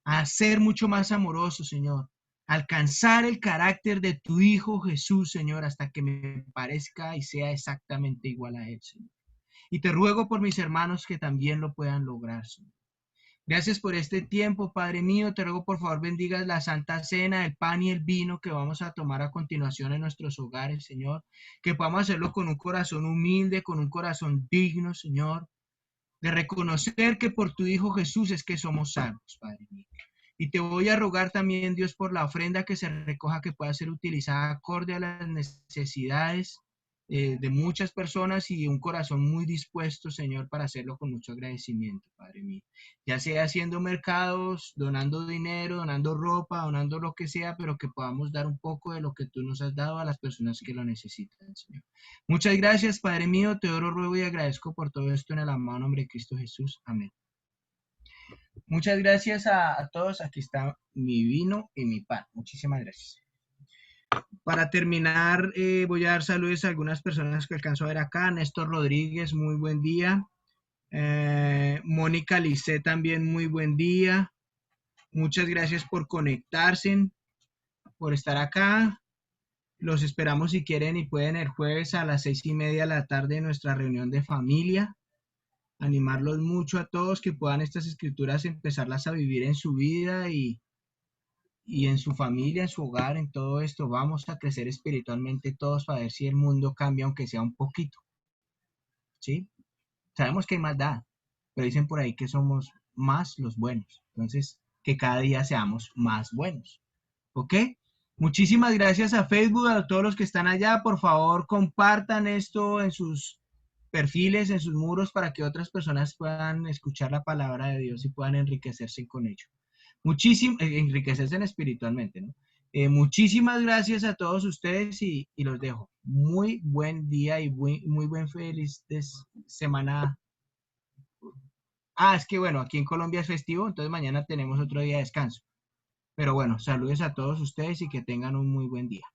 a ser mucho más amoroso, Señor. Alcanzar el carácter de tu Hijo Jesús, Señor, hasta que me parezca y sea exactamente igual a Él, Señor. Y te ruego por mis hermanos que también lo puedan lograr, Señor. Gracias por este tiempo, Padre mío. Te ruego, por favor, bendigas la Santa Cena, el pan y el vino que vamos a tomar a continuación en nuestros hogares, Señor. Que podamos hacerlo con un corazón humilde, con un corazón digno, Señor. De reconocer que por tu Hijo Jesús es que somos salvos, Padre mío. Y te voy a rogar también, Dios, por la ofrenda que se recoja, que pueda ser utilizada acorde a las necesidades de muchas personas y un corazón muy dispuesto, Señor, para hacerlo con mucho agradecimiento, Padre mío. Ya sea haciendo mercados, donando dinero, donando ropa, donando lo que sea, pero que podamos dar un poco de lo que tú nos has dado a las personas que lo necesitan, Señor. Muchas gracias, Padre mío. Te oro, ruego y agradezco por todo esto en el amado nombre de Cristo Jesús. Amén. Muchas gracias a todos. Aquí está mi vino y mi pan. Muchísimas gracias. Para terminar, voy a dar saludos a algunas personas que alcanzo a ver acá. Néstor Rodríguez, muy buen día. Mónica Licé, también muy buen día. Muchas gracias por conectarse, por estar acá. Los esperamos si quieren y pueden el jueves a las 6:30 de la tarde en nuestra reunión de familia. Animarlos mucho a todos que puedan estas escrituras empezarlas a vivir en su vida y en su familia, en su hogar, en todo esto. Vamos a crecer espiritualmente todos para ver si el mundo cambia, aunque sea un poquito. ¿Sí? Sabemos que hay maldad, pero dicen por ahí que somos más los buenos. Entonces, que cada día seamos más buenos. ¿Ok? Muchísimas gracias a Facebook, a todos los que están allá. Por favor, compartan esto en sus perfiles, en sus muros, para que otras personas puedan escuchar la palabra de Dios y puedan enriquecerse con ello. Enriquecerse espiritualmente, ¿no? Muchísimas gracias a todos ustedes y los dejo. Muy buen día y muy buen feliz semana. Es que bueno, aquí en Colombia es festivo, entonces mañana tenemos otro día de descanso. Pero bueno, saludos a todos ustedes y que tengan un muy buen día.